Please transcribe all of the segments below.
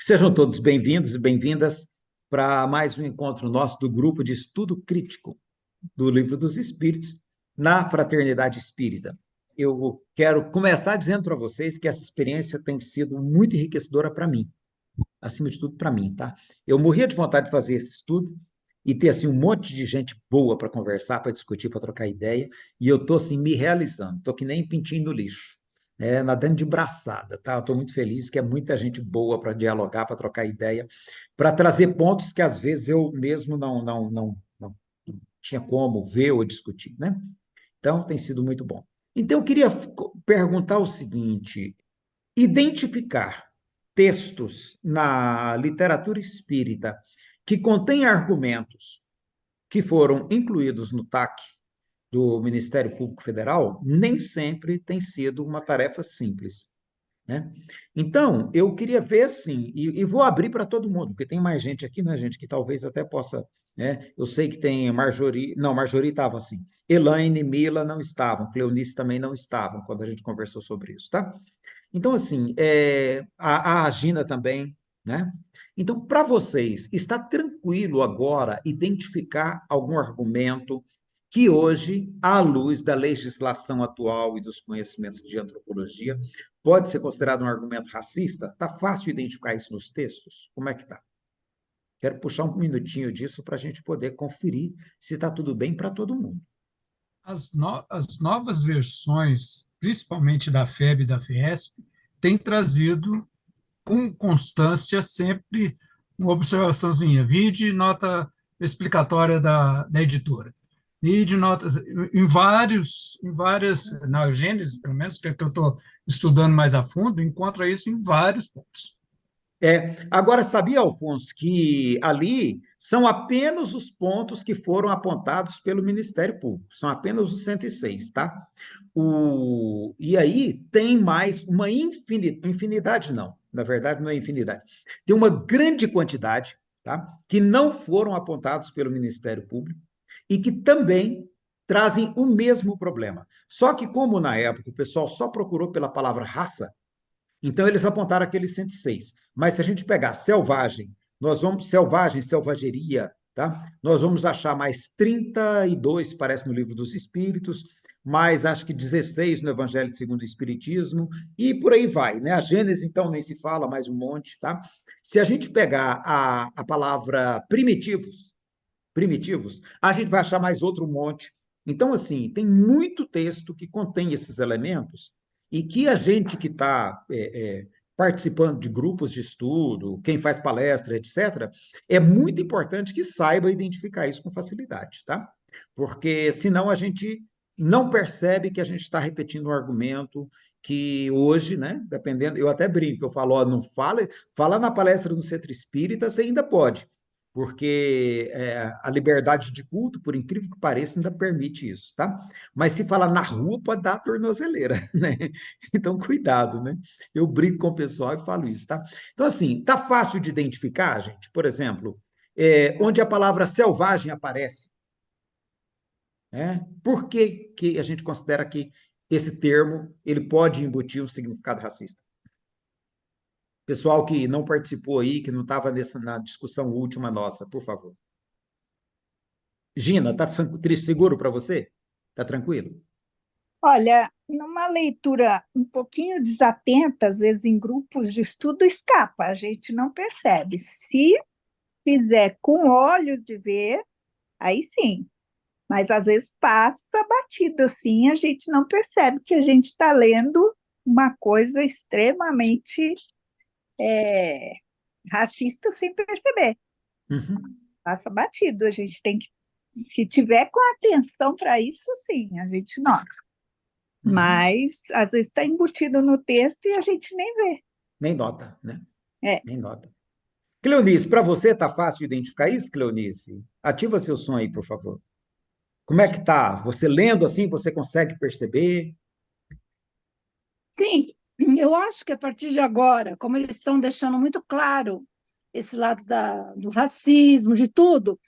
Sejam todos bem-vindos e bem-vindas para mais um encontro nosso do grupo de estudo crítico do Livro dos Espíritos na Fraternidade Espírita. Eu quero começar dizendo para vocês que essa experiência tem sido muito enriquecedora para mim, acima de tudo para mim, tá? Eu morria de vontade de fazer esse estudo e ter assim um monte de gente boa para conversar, para discutir, para trocar ideia, e eu estou assim me realizando, estou que nem pintinho no lixo, nadando de braçada, tá? Eu estou muito feliz que é muita gente boa para dialogar, para trocar ideia, para trazer pontos que às vezes eu mesmo não tinha como ver ou discutir, né? Então tem sido muito bom. Então eu queria perguntar o seguinte: identificar textos na literatura espírita que contêm argumentos que foram incluídos no TAC do Ministério Público Federal nem sempre tem sido uma tarefa simples, né? Então, eu queria ver assim, e vou abrir para todo mundo, porque tem mais gente aqui, né, gente, que talvez até possa, né? Eu sei que tem Marjorie, não, Marjorie estava assim, Elaine, Mila não estavam, Cleonice também não estavam quando a gente conversou sobre isso, tá? Então, assim, a Gina também, né? Então, para vocês, está tranquilo agora identificar algum argumento que hoje, à luz da legislação atual e dos conhecimentos de antropologia, pode ser considerado um argumento racista? Está fácil identificar isso nos textos? Como é que está? Quero puxar um minutinho disso para a gente poder conferir se está tudo bem para todo mundo. As novas versões, principalmente da FEB e da FIESP, têm trazido com constância sempre uma observaçãozinha, vide nota explicatória da editora. E de notas na Gênesis, pelo menos, que é que eu estou estudando mais a fundo, encontra isso em vários pontos. Agora, sabia, Alfonso, que ali são apenas os pontos que foram apontados pelo Ministério Público, são apenas os 106, tá? E aí tem mais uma infinidade, não, na verdade não é infinidade, tem uma grande quantidade, tá? Que não foram apontados pelo Ministério Público e que também trazem o mesmo problema. Só que, como na época o pessoal só procurou pela palavra raça, então, eles apontaram aqueles 106. Mas se a gente pegar selvagem, nós vamos, selvagem, selvageria, tá? Nós vamos achar mais 32, parece, no Livro dos Espíritos, mais acho que 16 no Evangelho segundo o Espiritismo, e por aí vai, né? A Gênesis, então, nem se fala, mais um monte, tá? Se a gente pegar a palavra primitivos, a gente vai achar mais outro monte. Então, assim, tem muito texto que contém esses elementos e que a gente que está participando de grupos de estudo, quem faz palestra, etc., é muito importante que saiba identificar isso com facilidade, tá? Porque senão a gente não percebe que a gente está repetindo um argumento que hoje, né, dependendo, eu até brinco, eu falo, ó, não fala na palestra no Centro Espírita, você ainda pode, porque a liberdade de culto, por incrível que pareça, ainda permite isso, tá? Mas se falar na rua, pode dar tornozeleira, né? Então, cuidado, né? Eu brinco com o pessoal e falo isso, tá? Então, assim, tá fácil de identificar, gente? Por exemplo, onde a palavra selvagem aparece, né? Por que que a gente considera que esse termo ele pode embutir um significado racista? Pessoal que não participou aí, que não estava na discussão última nossa, por favor. Gina, tá seguro para você? Tá tranquilo? Olha, numa leitura um pouquinho desatenta, às vezes em grupos de estudo, escapa, a gente não percebe. Se fizer com olhos de ver, aí sim, mas às vezes passa batido assim, a gente não percebe que a gente está lendo uma coisa extremamente é, racista sem perceber. Uhum, Passa batido, a gente tem que, se tiver com atenção para isso, sim, a gente nota. uhum. Mas às vezes está embutido no texto e a gente nem vê. Nem nota, né? É. Nem nota. Cleonice, para você tá fácil de identificar isso, Cleonice? Ativa seu som aí, por favor. Como é que tá? Você lendo assim, você consegue perceber? Sim, eu acho que a partir de agora, como eles estão deixando muito claro esse lado do racismo, de tudo,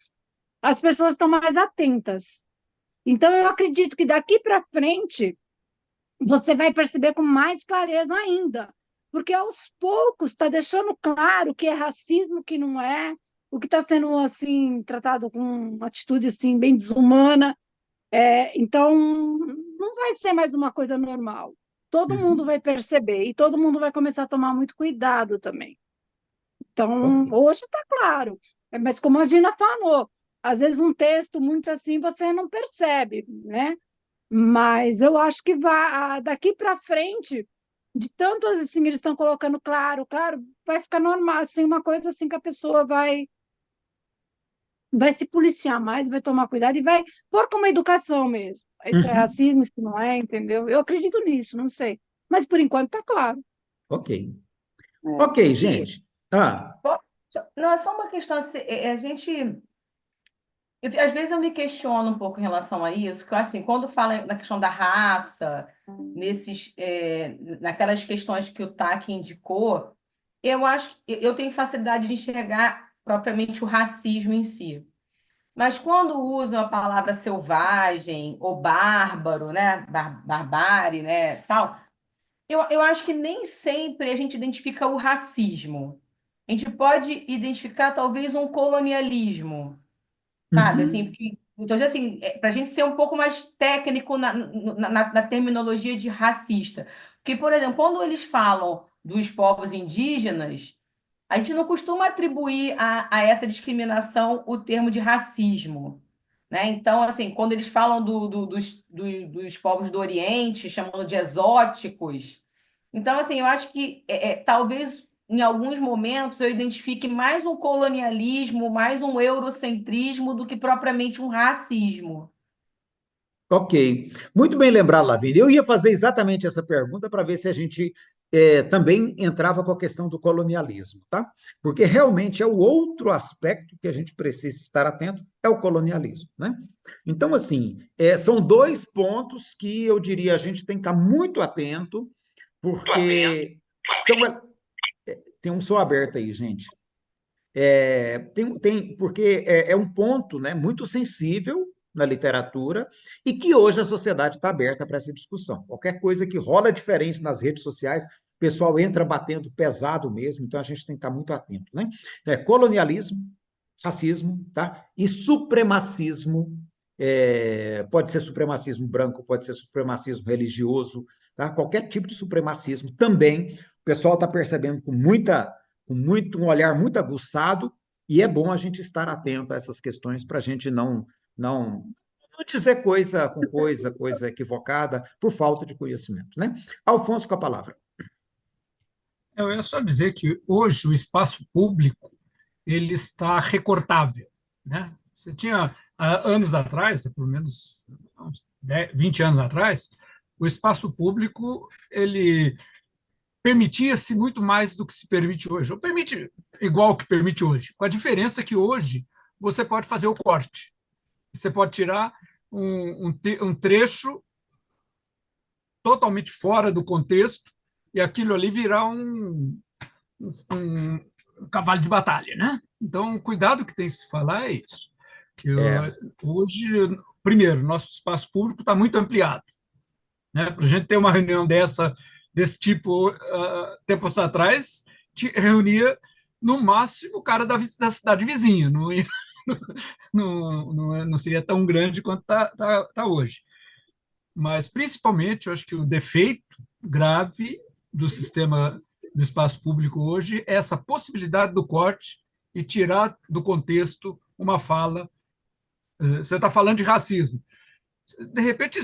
as pessoas estão mais atentas. Então, eu acredito que daqui para frente você vai perceber com mais clareza ainda, porque aos poucos está deixando claro o que é racismo, o que não é, o que está sendo assim tratado com uma atitude assim bem desumana. Então, não vai ser mais uma coisa normal. Todo mundo Uhum. vai perceber e todo mundo vai começar a tomar muito cuidado também. Ok. Então, hoje está claro, mas como a Gina falou, às vezes um texto muito assim você não percebe, né? Mas eu acho que daqui para frente, de tanto assim eles estão colocando claro, claro, vai ficar normal, assim, uma coisa assim que a pessoa vai se policiar mais, vai tomar cuidado e vai pôr como educação mesmo. Isso é Uhum. racismo, isso não é, entendeu? Eu acredito nisso, não sei. Mas por enquanto está claro. Ok. É. Ok, E gente. Ah, não é só uma questão assim, a gente às vezes eu me questiono um pouco em relação a isso, que eu acho assim, quando fala na questão da raça, naquelas questões que o TAC indicou, eu acho que eu tenho facilidade de enxergar propriamente o racismo em si. Mas quando usam a palavra selvagem ou bárbaro, né, barbárie, né, tal, eu acho que nem sempre a gente identifica o racismo. A gente pode identificar talvez um colonialismo, sabe? Assim, uhum. porque, então, assim, para a gente ser um pouco mais técnico na terminologia de racista. Porque, por exemplo, quando eles falam dos povos indígenas, a gente não costuma atribuir a essa discriminação o termo de racismo. Né? Então, assim, quando eles falam dos povos do Oriente, chamando de exóticos, então, assim, eu acho que talvez em alguns momentos eu identifique mais um colonialismo, mais um eurocentrismo do que propriamente um racismo. Ok. Muito bem lembrado, Lavínia. Eu ia fazer exatamente essa pergunta para ver se a gente também entrava com a questão do colonialismo, tá? Porque realmente é o outro aspecto que a gente precisa estar atento, é o colonialismo, né? Então, assim, são dois pontos que eu diria a gente tem que estar muito atento, porque são. Tem um som aberto aí, gente. Porque é um ponto, né, muito sensível na literatura e que hoje a sociedade está aberta para essa discussão. Qualquer coisa que rola diferente nas redes sociais, o pessoal entra batendo pesado mesmo, então a gente tem que estar muito atento, né? Colonialismo, racismo, tá? E supremacismo, pode ser supremacismo branco, pode ser supremacismo religioso, tá? Qualquer tipo de supremacismo também, o pessoal está percebendo um olhar muito aguçado, e é bom a gente estar atento a essas questões para a gente não, não dizer coisa equivocada por falta de conhecimento, né? Alfonso, com a palavra. Eu ia só dizer que hoje o espaço público ele está recortável, né? Você tinha há anos atrás, pelo menos uns 10, 20 anos atrás, o espaço público ele permitia-se muito mais do que se permite hoje, ou permite igual ao que permite hoje, com a diferença que hoje você pode fazer o corte, você pode tirar um trecho totalmente fora do contexto e aquilo ali virar um cavalo de batalha, né? Então, o cuidado que tem que se falar é isso, que É, hoje, primeiro, nosso espaço público está muito ampliado, né? Para a gente ter uma reunião desse tipo, tempos atrás, reunia no máximo o cara da cidade vizinha, não seria tão grande quanto está hoje. Mas, principalmente, eu acho que o defeito grave do sistema do espaço público hoje é essa possibilidade do corte e tirar do contexto uma fala. Você está falando de racismo. De repente,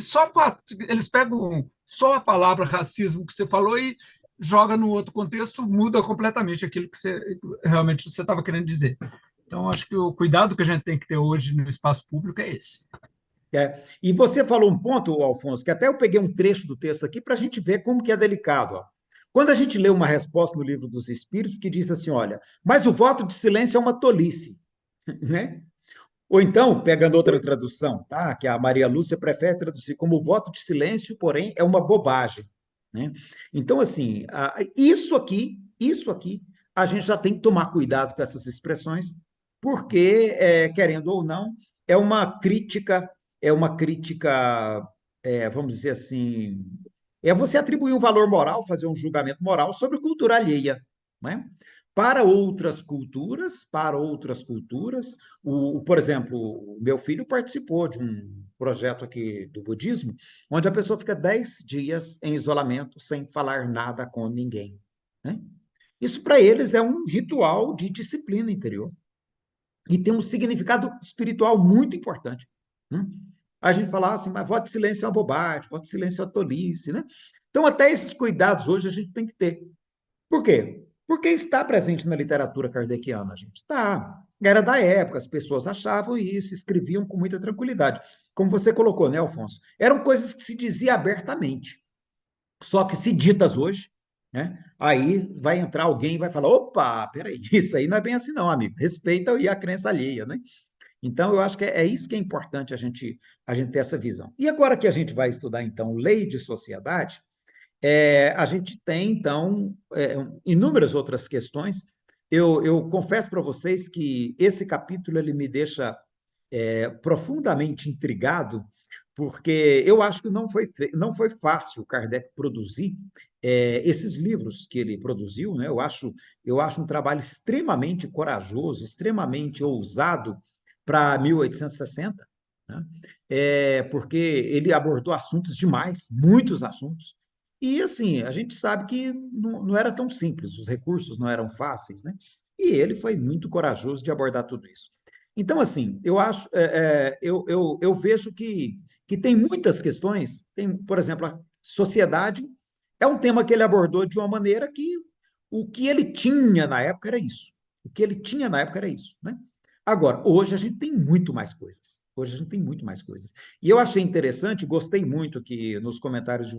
eles pegam só a palavra racismo que você falou e joga no outro contexto, muda completamente aquilo que realmente você estava querendo dizer. Então, acho que o cuidado que a gente tem que ter hoje no espaço público é esse. E você falou um ponto, Alfonso, que até eu peguei um trecho do texto aqui para a gente ver como que é delicado. Ó. Quando a gente lê uma resposta no Livro dos Espíritos que diz assim, olha, mas o voto de silêncio é uma tolice, né? Ou então, pegando outra tradução, tá? Que a Maria Lúcia prefere traduzir como voto de silêncio, porém, é uma bobagem, né? Então, assim, isso aqui, a gente já tem que tomar cuidado com essas expressões, porque, querendo ou não, é uma crítica, vamos dizer assim, É você atribuir um valor moral, fazer um julgamento moral sobre cultura alheia, né? Para outras culturas, por exemplo, o meu filho participou de um projeto aqui do budismo, onde a pessoa fica 10 dias em isolamento sem falar nada com ninguém, né? Isso para eles é um ritual de disciplina interior e tem um significado espiritual muito importante, né? A gente fala assim, mas voto de silêncio é uma bobagem, voto de silêncio é uma tolice, né? Então, até esses cuidados hoje a gente tem que ter. Por quê? Porque está presente na literatura kardeciana, gente. Está. Era da época, as pessoas achavam isso, escreviam com muita tranquilidade. Como você colocou, né, Alfonso? Eram coisas que se dizia abertamente. Só que se ditas hoje, né? Aí vai entrar alguém e vai falar: opa, peraí, isso aí não é bem assim, não, amigo. Respeita aí a crença alheia, né? Então, eu acho que é isso que é importante a gente ter essa visão. E agora que a gente vai estudar, então, lei de sociedade, a gente tem, então, inúmeras outras questões. Eu confesso para vocês que esse capítulo ele me deixa profundamente intrigado, porque eu acho que não foi fácil Kardec produzir esses livros que ele produziu, né? Eu acho um trabalho extremamente corajoso, extremamente ousado para 1860, né? Porque ele abordou assuntos demais, muitos assuntos, e assim, a gente sabe que não era tão simples, os recursos não eram fáceis, né? E ele foi muito corajoso de abordar tudo isso. Então, assim, eu acho, eu vejo que tem muitas questões, tem, por exemplo, a sociedade é um tema que ele abordou de uma maneira que o que ele tinha na época era isso. O que ele tinha na época era isso, né? Agora, hoje a gente tem muito mais coisas. Hoje a gente tem muito mais coisas. E eu achei interessante, gostei muito que nos comentários de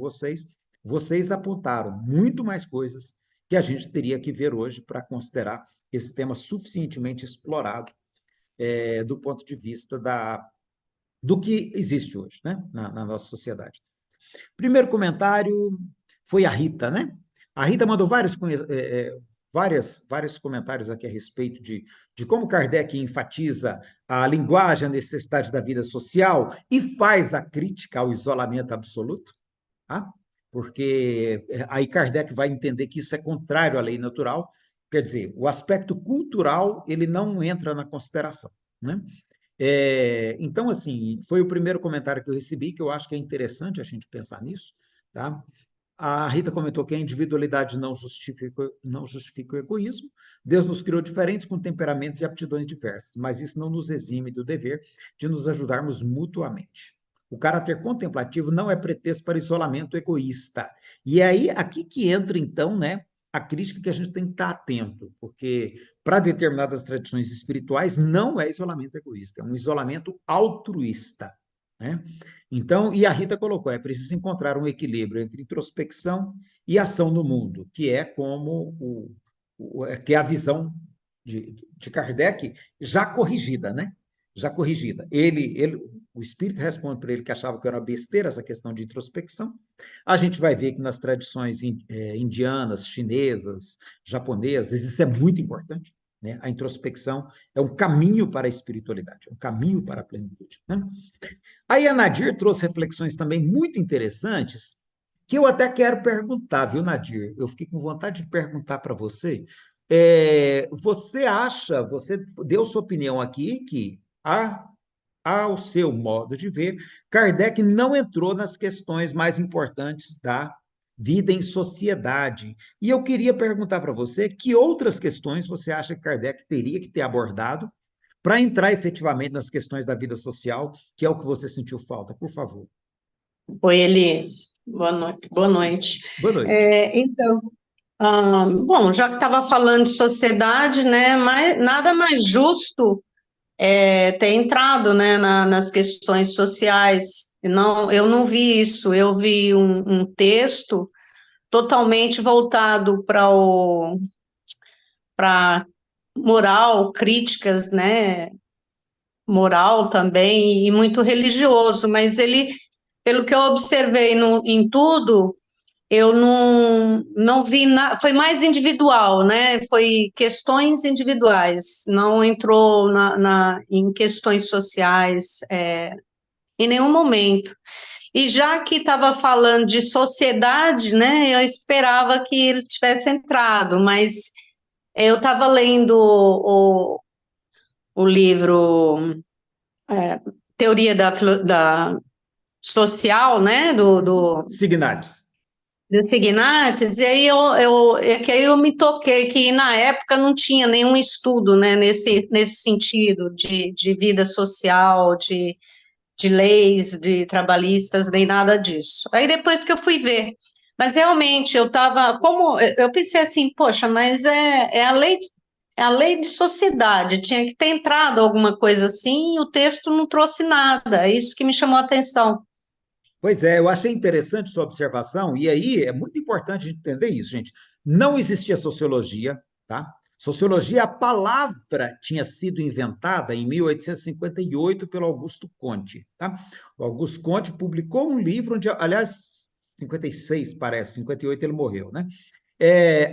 vocês apontaram muito mais coisas que a gente teria que ver hoje para considerar esse tema suficientemente explorado do ponto de vista do que existe hoje, né, na nossa sociedade. Primeiro comentário foi a Rita, né? A Rita mandou vários comentários aqui a respeito de como Kardec enfatiza a linguagem, a necessidade da vida social e faz a crítica ao isolamento absoluto, tá? Porque aí Kardec vai entender que isso é contrário à lei natural, quer dizer, o aspecto cultural ele não entra na consideração, né? Então, assim, foi o primeiro comentário que eu recebi, que eu acho que é interessante a gente pensar nisso, tá? A Rita comentou que a individualidade não justifica o egoísmo. Deus nos criou diferentes, com temperamentos e aptidões diversas, mas isso não nos exime do dever de nos ajudarmos mutuamente. O caráter contemplativo não é pretexto para isolamento egoísta. E é aí, aqui que entra, então, né, a crítica que a gente tem que estar atento, porque para determinadas tradições espirituais não é isolamento egoísta, é um isolamento altruísta, né? Então, e a Rita colocou, é preciso encontrar um equilíbrio entre introspecção e ação no mundo, que é como que é a visão de Kardec já corrigida, né? Já corrigida. O espírito responde para ele que achava que era besteira essa questão de introspecção. A gente vai ver que nas tradições indianas, chinesas, japonesas, isso é muito importante, né? A introspecção é um caminho para a espiritualidade, é um caminho para a plenitude, né? Aí a Nadir trouxe reflexões também muito interessantes, que eu até quero perguntar, viu, Nadir? Eu fiquei com vontade de perguntar para você. Você deu sua opinião aqui, que, ao seu modo de ver, Kardec não entrou nas questões mais importantes da vida em sociedade. E eu queria perguntar para você que outras questões você acha que Kardec teria que ter abordado para entrar efetivamente nas questões da vida social, que é o que você sentiu falta, por favor. Oi, Elis. Boa noite. Boa noite. Boa noite. Então, bom, já que estava falando de sociedade, né, nada mais justo ter entrado, né, nas questões sociais. Eu não vi isso, eu vi um texto totalmente voltado para moral, críticas, né, moral também, e muito religioso, mas ele, pelo que eu observei em tudo, eu não vi nada, foi mais individual, né? Foi questões individuais, não entrou em questões sociais em nenhum momento. E já que estava falando de sociedade, né, eu esperava que ele tivesse entrado, mas eu estava lendo o livro Teoria da Social, né, do Signades. Signates, e aí eu me toquei que na época não tinha nenhum estudo, né, nesse sentido de vida social, de leis, de trabalhistas, nem nada disso. Aí depois que eu fui ver, mas realmente eu pensei assim, poxa, mas é a lei de sociedade, tinha que ter entrado alguma coisa assim, e o texto não trouxe nada, é isso que me chamou a atenção. Pois é, eu achei interessante sua observação, e aí é muito importante entender isso, gente. Não existia sociologia, tá? Sociologia, a palavra tinha sido inventada em 1858 pelo Augusto Comte, tá? O Augusto Comte publicou um livro onde, aliás, 56 parece, 58 ele morreu, né?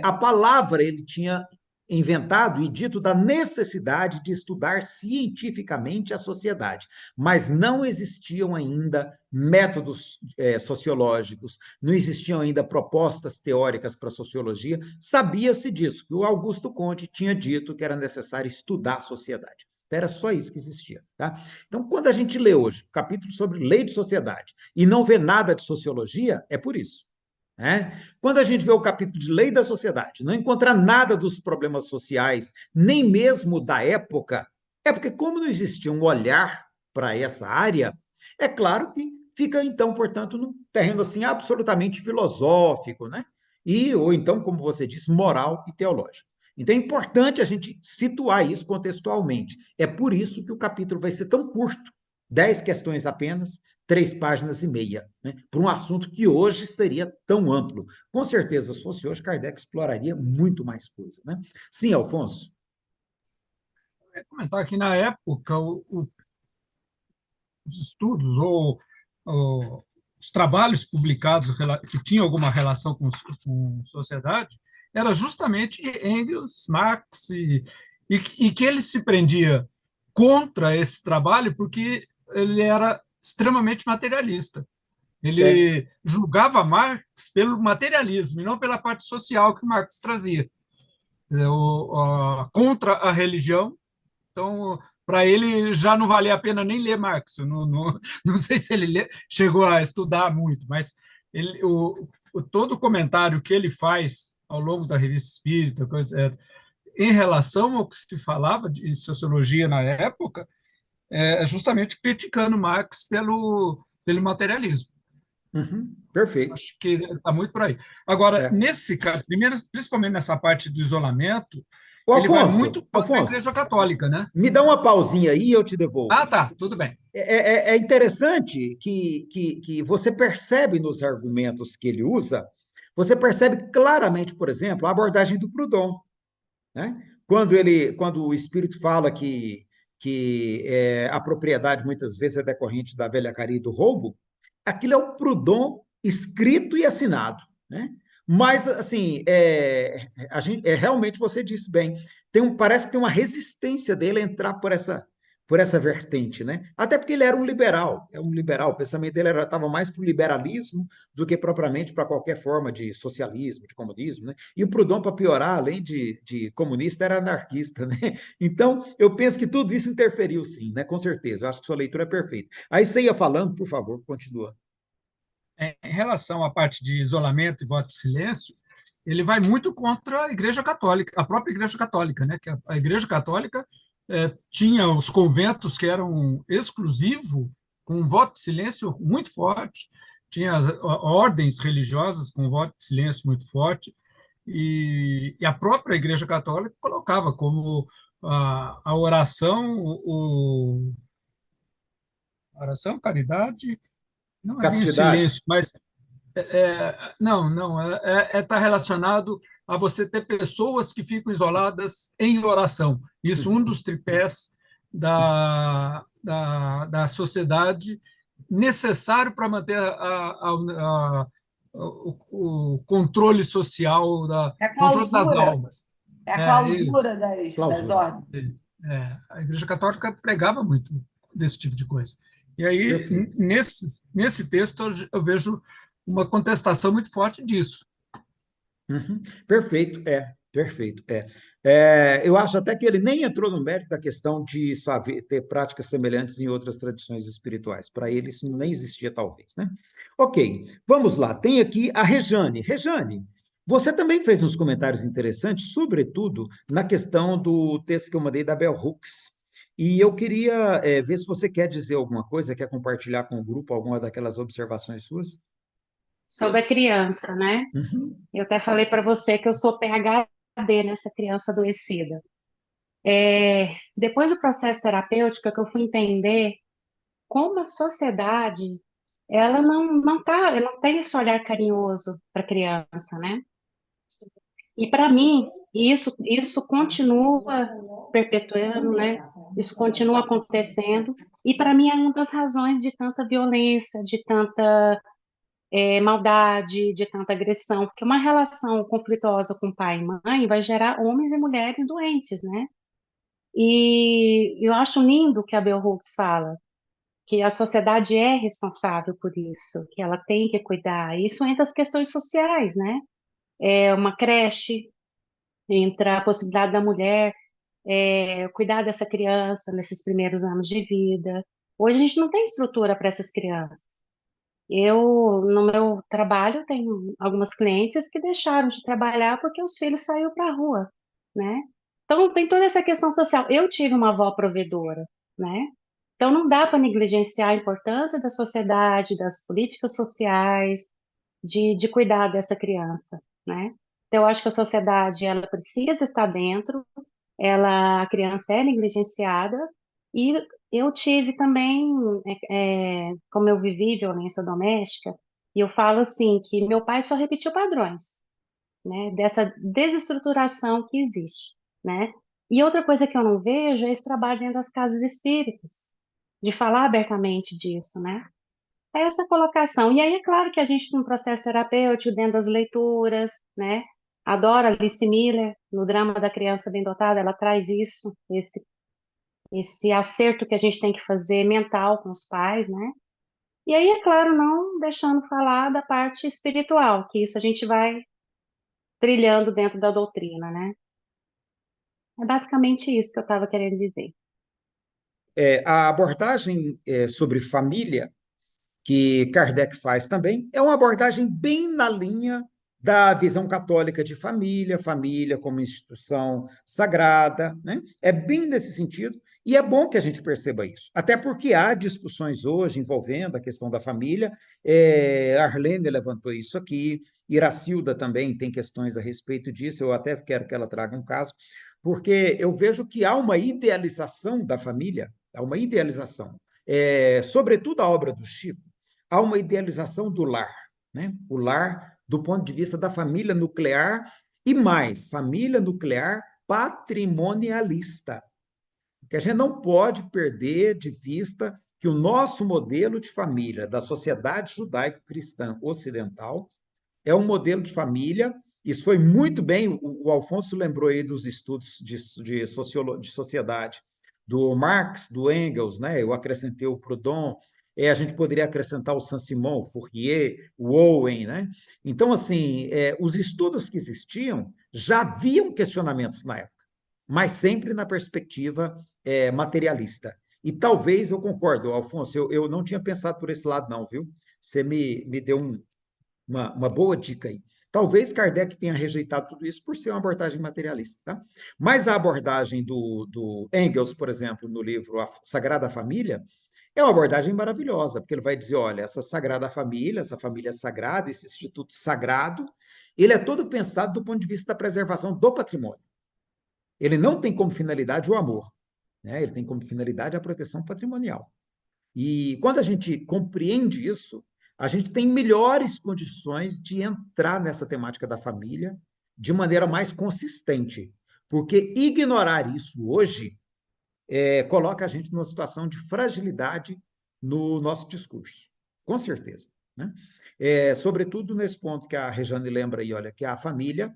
A palavra ele tinha inventado e dito da necessidade de estudar cientificamente a sociedade, mas não existiam ainda métodos sociológicos, não existiam ainda propostas teóricas para a sociologia, sabia-se disso, que o Augusto Comte tinha dito que era necessário estudar a sociedade. Era só isso que existia. Tá? Então, quando a gente lê hoje o capítulo sobre lei de sociedade e não vê nada de sociologia, é por isso. Né? Quando a gente vê o capítulo de lei da sociedade, não encontra nada dos problemas sociais, nem mesmo da época, é porque, como não existia um olhar para essa área, é claro que fica, então, portanto, num terreno assim absolutamente filosófico, né? Ou então, como você disse, moral e teológico. Então é importante a gente situar isso contextualmente. É por isso que o capítulo vai ser tão curto, 10 questões apenas, 3 páginas e meia, né, para um assunto que hoje seria tão amplo. Com certeza, se fosse hoje, Kardec exploraria muito mais coisa. Né? Sim, Alfonso? Eu ia comentar que, na época, os estudos ou os trabalhos publicados que tinham alguma relação com sociedade era justamente Engels, Marx, e que ele se prendia contra esse trabalho porque ele era extremamente materialista. Ele julgava Marx pelo materialismo e não pela parte social que Marx trazia. Contra a religião. Então, para ele, já não valia a pena nem ler Marx. Eu não sei se ele chegou a estudar muito, mas todo o comentário que ele faz ao longo da Revista Espírita, em relação ao que se falava de sociologia na época, é justamente criticando Marx pelo materialismo. Perfeito. Acho que está muito por aí. Agora, nesse caso, primeiro, principalmente nessa parte do isolamento, ele vai muito contra a Igreja Católica, né? Me dá uma pausinha aí e eu te devolvo. Ah, tá, tudo bem. É interessante que você percebe nos argumentos que ele usa, você percebe claramente, por exemplo, a abordagem do Proudhon. Né? Quando o espírito fala que a propriedade muitas vezes é decorrente da velhacaria e do roubo, aquilo é o Proudhon escrito e assinado, né? Mas, assim, realmente você disse bem, parece que tem uma resistência dele a entrar por essa vertente, né? Até porque ele era um liberal, o pensamento dele estava mais para o liberalismo do que propriamente para qualquer forma de socialismo, de comunismo, né? E o Proudhon, para piorar, além de comunista, era anarquista, né? Então, eu penso que tudo isso interferiu, sim, né? Com certeza, eu acho que sua leitura é perfeita. Aí você ia falando, por favor, continua. Em relação à parte de isolamento e voto de silêncio, ele vai muito contra a Igreja Católica, a própria Igreja Católica, né? Que a Igreja Católica tinha os conventos que eram exclusivos, com um voto de silêncio muito forte, tinha as ordens religiosas com um voto de silêncio muito forte, e a própria Igreja Católica colocava como a oração, oração, caridade, não é nem o silêncio, mas não, está relacionado a você ter pessoas que ficam isoladas em oração. Isso um dos tripés da sociedade necessário para manter o controle social, controle das almas. É a clausura das ordens. A Igreja Católica pregava muito desse tipo de coisa. E aí, Perfeito. nesse texto, eu vejo uma contestação muito forte disso. Uhum. Perfeito, perfeito, eu acho até que ele nem entrou no mérito da questão de saber, ter práticas semelhantes em outras tradições espirituais. Para ele, isso nem existia, talvez, né? Ok, vamos lá. Tem aqui a Rejane. Rejane, você também fez uns comentários interessantes, sobretudo na questão do texto que eu mandei da Bell Hooks. E eu queria, ver se você quer dizer alguma coisa, quer compartilhar com o grupo alguma daquelas observações suas? Sobre a criança, né? Uhum. Eu até falei para você que eu sou PhD nessa criança adoecida. Depois do processo terapêutico, é que eu fui entender como a sociedade, ela ela não tem esse olhar carinhoso para a criança, né? E para mim, isso continua perpetuando, né? Isso continua acontecendo. E para mim é uma das razões de tanta violência, de tanta maldade, de tanta agressão, porque uma relação conflituosa com pai e mãe vai gerar homens e mulheres doentes, né? E eu acho lindo o que a Bell Hooks fala, que a sociedade é responsável por isso, que ela tem que cuidar. Isso entra as questões sociais, né? É uma creche, entra a possibilidade da mulher cuidar dessa criança nesses primeiros anos de vida. Hoje a gente não tem estrutura para essas crianças. Eu, no meu trabalho, tenho algumas clientes que deixaram de trabalhar porque os filhos saíram para a rua, né? Então, tem toda essa questão social. Eu tive uma avó provedora, né? Então, não dá para negligenciar a importância da sociedade, das políticas sociais, de cuidar dessa criança, né? Então, eu acho que a sociedade, ela precisa estar dentro, a criança é negligenciada, e eu tive também, como eu vivi violência doméstica, e eu falo assim, que meu pai só repetiu padrões, né, dessa desestruturação que existe, né? E outra coisa que eu não vejo é esse trabalho dentro das casas espíritas, de falar abertamente disso, né? É essa colocação. E aí é claro que a gente tem um processo terapêutico dentro das leituras, né? Adoro a Alice Miller, no drama da criança bem dotada, ela traz isso, esse acerto que a gente tem que fazer mental com os pais, né? E aí, é claro, não deixando falar da parte espiritual, que isso a gente vai trilhando dentro da doutrina, né? É basicamente isso que eu estava querendo dizer. A abordagem sobre família, que Kardec faz também, é uma abordagem bem na linha da visão católica de família, família como instituição sagrada, né? É bem nesse sentido, e é bom que a gente perceba isso, até porque há discussões hoje envolvendo a questão da família, Arlene levantou isso aqui, Iracilda também tem questões a respeito disso, eu até quero que ela traga um caso, porque eu vejo que há uma idealização da família, há uma idealização, sobretudo a obra do Chico, há uma idealização do lar, né? O lar do ponto de vista da família nuclear e mais, família nuclear patrimonialista. Porque a gente não pode perder de vista que o nosso modelo de família da sociedade judaico-cristã ocidental é um modelo de família. Isso foi muito bem, o Alfonso lembrou aí dos estudos de sociedade do Marx, do Engels, né? Eu acrescentei o Proudhon, a gente poderia acrescentar o Saint-Simon, o Fourier, o Owen, né? Então, assim, os estudos que existiam já haviam questionamentos na época, mas sempre na perspectiva materialista. E talvez, eu concordo, Alfonso, eu não tinha pensado por esse lado, não, viu? Você me deu uma boa dica aí. Talvez Kardec tenha rejeitado tudo isso por ser uma abordagem materialista, tá? Mas a abordagem do Engels, por exemplo, no livro A Sagrada Família, é uma abordagem maravilhosa, porque ele vai dizer, olha, essa Sagrada Família, essa família sagrada, esse instituto sagrado, ele é todo pensado do ponto de vista da preservação do patrimônio. Ele não tem como finalidade o amor, né? Ele tem como finalidade a proteção patrimonial. E quando a gente compreende isso, a gente tem melhores condições de entrar nessa temática da família de maneira mais consistente. Porque ignorar isso hoje coloca a gente numa situação de fragilidade no nosso discurso, com certeza. Né? Sobretudo nesse ponto que a Rejane lembra aí, olha, que a família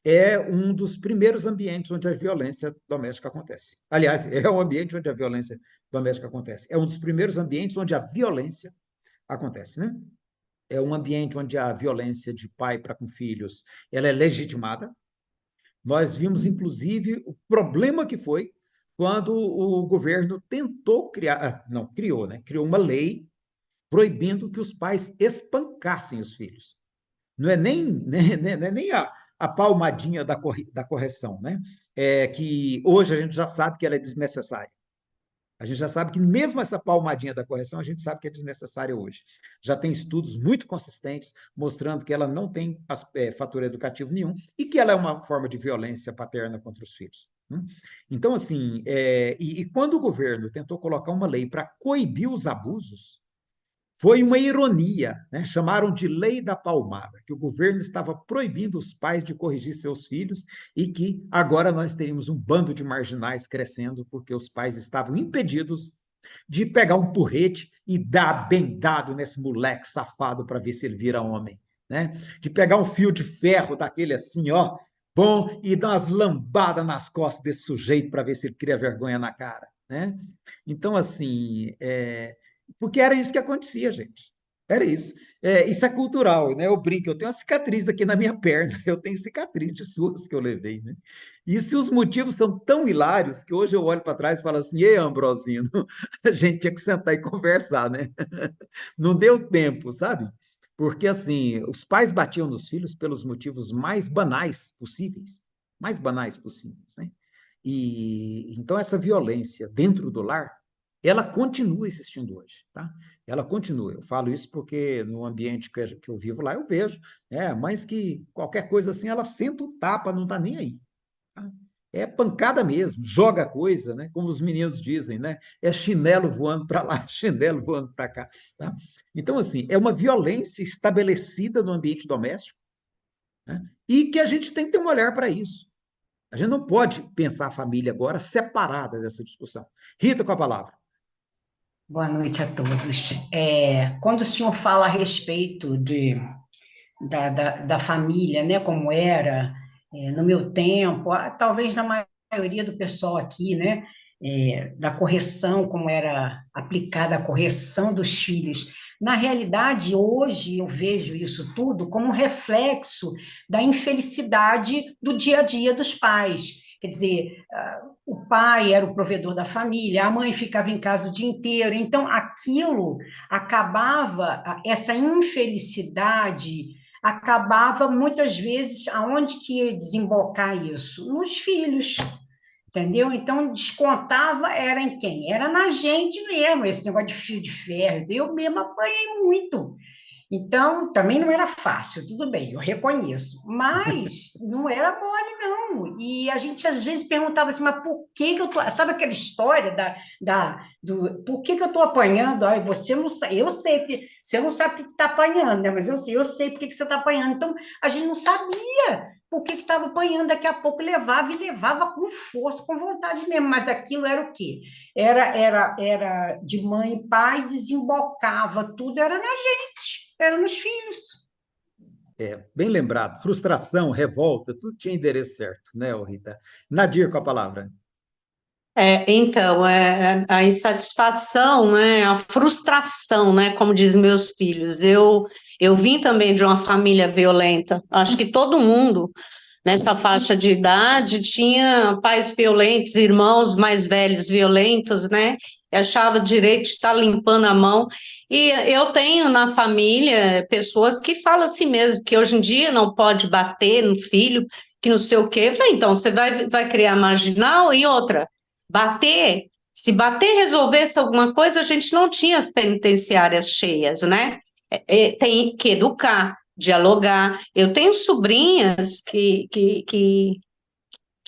é um dos primeiros ambientes onde a violência doméstica acontece. Aliás, é um ambiente onde a violência doméstica acontece. É um dos primeiros ambientes onde a violência acontece, né? É um ambiente onde a violência de pai para com filhos, ela é legitimada. Nós vimos, inclusive, o problema que foi quando o governo tentou criar, não, criou, né? Criou uma lei proibindo que os pais espancassem os filhos. Não é nem a palmadinha da correção, né? É que hoje a gente já sabe que ela é desnecessária. A gente já sabe que mesmo essa palmadinha da correção, a gente sabe que é desnecessária hoje. Já tem estudos muito consistentes mostrando que ela não tem fator educativo nenhum e que ela é uma forma de violência paterna contra os filhos. Então, assim, e quando o governo tentou colocar uma lei para coibir os abusos, foi uma ironia, né? Chamaram de lei da palmada, que o governo estava proibindo os pais de corrigir seus filhos e que agora nós teríamos um bando de marginais crescendo porque os pais estavam impedidos de pegar um porrete e dar bem dado nesse moleque safado para ver se ele vira homem, né? De pegar um fio de ferro daquele assim, ó, bom, e dar umas lambadas nas costas desse sujeito para ver se ele cria vergonha na cara, né? Então, assim, porque era isso que acontecia, gente. Era isso. Isso é cultural, né? Eu brinco, eu tenho uma cicatriz aqui na minha perna, eu tenho cicatriz de surras que eu levei, né? E se os motivos são tão hilários que hoje eu olho para trás e falo assim, ei, Ambrosino, a gente tinha que sentar e conversar, né? Não deu tempo, sabe? Porque, assim, os pais batiam nos filhos pelos motivos mais banais possíveis, né? E então essa violência dentro do lar, ela continua existindo hoje, tá? Ela continua. Eu falo isso porque no ambiente que eu vivo lá, eu vejo, né? Mães que qualquer coisa assim, ela senta o tapa, não tá nem aí. Tá? É pancada mesmo, joga coisa, né? Como os meninos dizem, né? É chinelo voando para lá, chinelo voando para cá, tá? Então, assim, é uma violência estabelecida no ambiente doméstico, né? E que a gente tem que ter um olhar para isso. A gente não pode pensar a família agora separada dessa discussão. Rita, com a palavra. Boa noite a todos. Quando o senhor fala a respeito da família, né, como era no meu tempo, talvez na maioria do pessoal aqui, né, da correção, como era aplicada a correção dos filhos. Na realidade, hoje eu vejo isso tudo como um reflexo da infelicidade do dia a dia dos pais. Quer dizer, o pai era o provedor da família, a mãe ficava em casa o dia inteiro, então aquilo acabava, essa infelicidade acabava muitas vezes, aonde que ia desembocar isso? Nos filhos, entendeu? Então descontava era em quem? Era na gente mesmo, esse negócio de fio de ferro, eu mesma apanhei muito. Então, também não era fácil, tudo bem, eu reconheço, mas não era mole, não. E a gente às vezes perguntava assim, mas por que eu tô. Sabe aquela história por que eu estou apanhando? Ai, você não sabe, eu sei, você não sabe por que está apanhando, né? Mas eu sei por que você está apanhando. Então, a gente não sabia por que estava apanhando, daqui a pouco levava e levava com força, com vontade mesmo, mas aquilo era o quê? Era de mãe e pai, desembocava, tudo era na gente. Era nos filhos. Bem lembrado. Frustração, revolta, tudo tinha endereço certo, né, Rita? Nadir, com a palavra. Então, a insatisfação, né, a frustração, né, como dizem meus filhos. Eu vim também de uma família violenta. Acho que todo mundo nessa faixa de idade tinha pais violentos, irmãos mais velhos violentos, né? E achava direito de estar limpando a mão. E eu tenho na família pessoas que falam assim mesmo, que hoje em dia não pode bater no filho, que não sei o quê. Eu falei, então, você vai criar marginal e outra. Bater, se bater resolvesse alguma coisa, a gente não tinha as penitenciárias cheias, né? Tem que educar, dialogar. Eu tenho sobrinhas que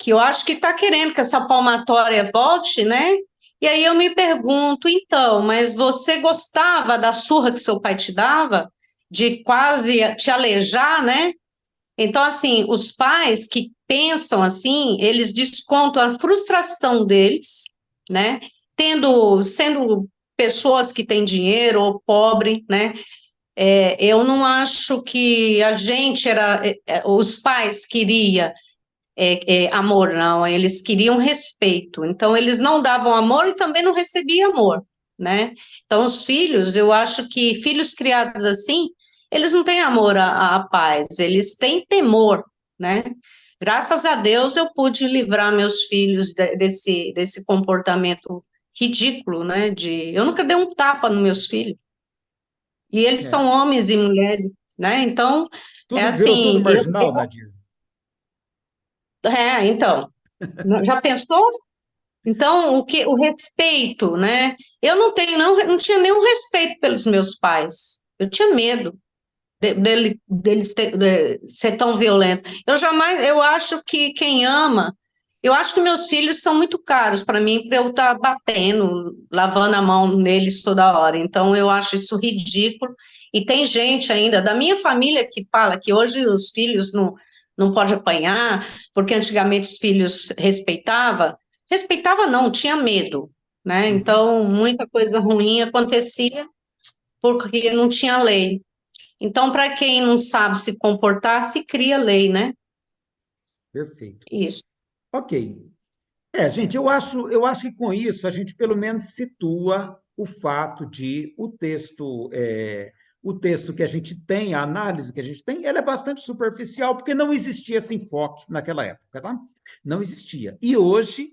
eu acho que está querendo que essa palmatória volte, né? E aí eu me pergunto, então, mas você gostava da surra que seu pai te dava? De quase te alejar, né? Então, assim, os pais que pensam assim, eles descontam a frustração deles, né? Sendo pessoas que têm dinheiro ou pobre, né? Eu não acho que a gente os pais queria amor, não, eles queriam respeito. Então, eles não davam amor e também não recebiam amor, né? Então, os filhos, eu acho que filhos criados assim, eles não têm amor à paz, eles têm temor, né? Graças a Deus eu pude livrar meus filhos desse comportamento ridículo, né? Eu nunca dei um tapa nos meus filhos. E eles É. são homens e mulheres, né? Então, Virou tudo assim, marginal, Nadir? então, já pensou? Então, o respeito, né? Eu não tinha nenhum respeito pelos meus pais. Eu tinha medo deles ser tão violento. Eu acho que quem ama, eu acho que meus filhos são muito caros para mim, para eu estar batendo, lavando a mão neles toda hora. Então, eu acho isso ridículo. E tem gente ainda da minha família que fala que hoje os filhos não podem apanhar, porque antigamente os filhos respeitava não, tinha medo, né? Então, muita coisa ruim acontecia porque não tinha lei. Então, para quem não sabe se comportar, se cria lei, né? Perfeito. Isso. Ok. Gente, eu acho que com isso a gente pelo menos situa o fato de o texto que a gente tem, a análise que a gente tem, ela é bastante superficial, porque não existia esse enfoque naquela época, tá? Não existia. E hoje,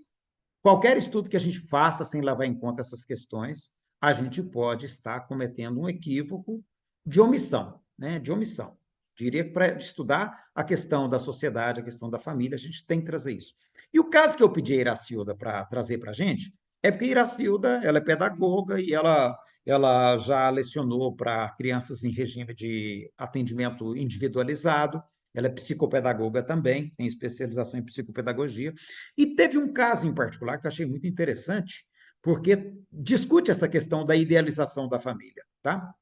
qualquer estudo que a gente faça sem levar em conta essas questões, a gente pode estar cometendo um equívoco de omissão, né? De omissão. Diria que para estudar a questão da sociedade, a questão da família, a gente tem que trazer isso. E o caso que eu pedi a Iracilda para trazer para a gente é porque a Iracilda, ela é pedagoga e ela já lecionou para crianças em regime de atendimento individualizado, ela é psicopedagoga também, tem especialização em psicopedagogia, e teve um caso em particular que eu achei muito interessante, porque discute essa questão da idealização da família, tá?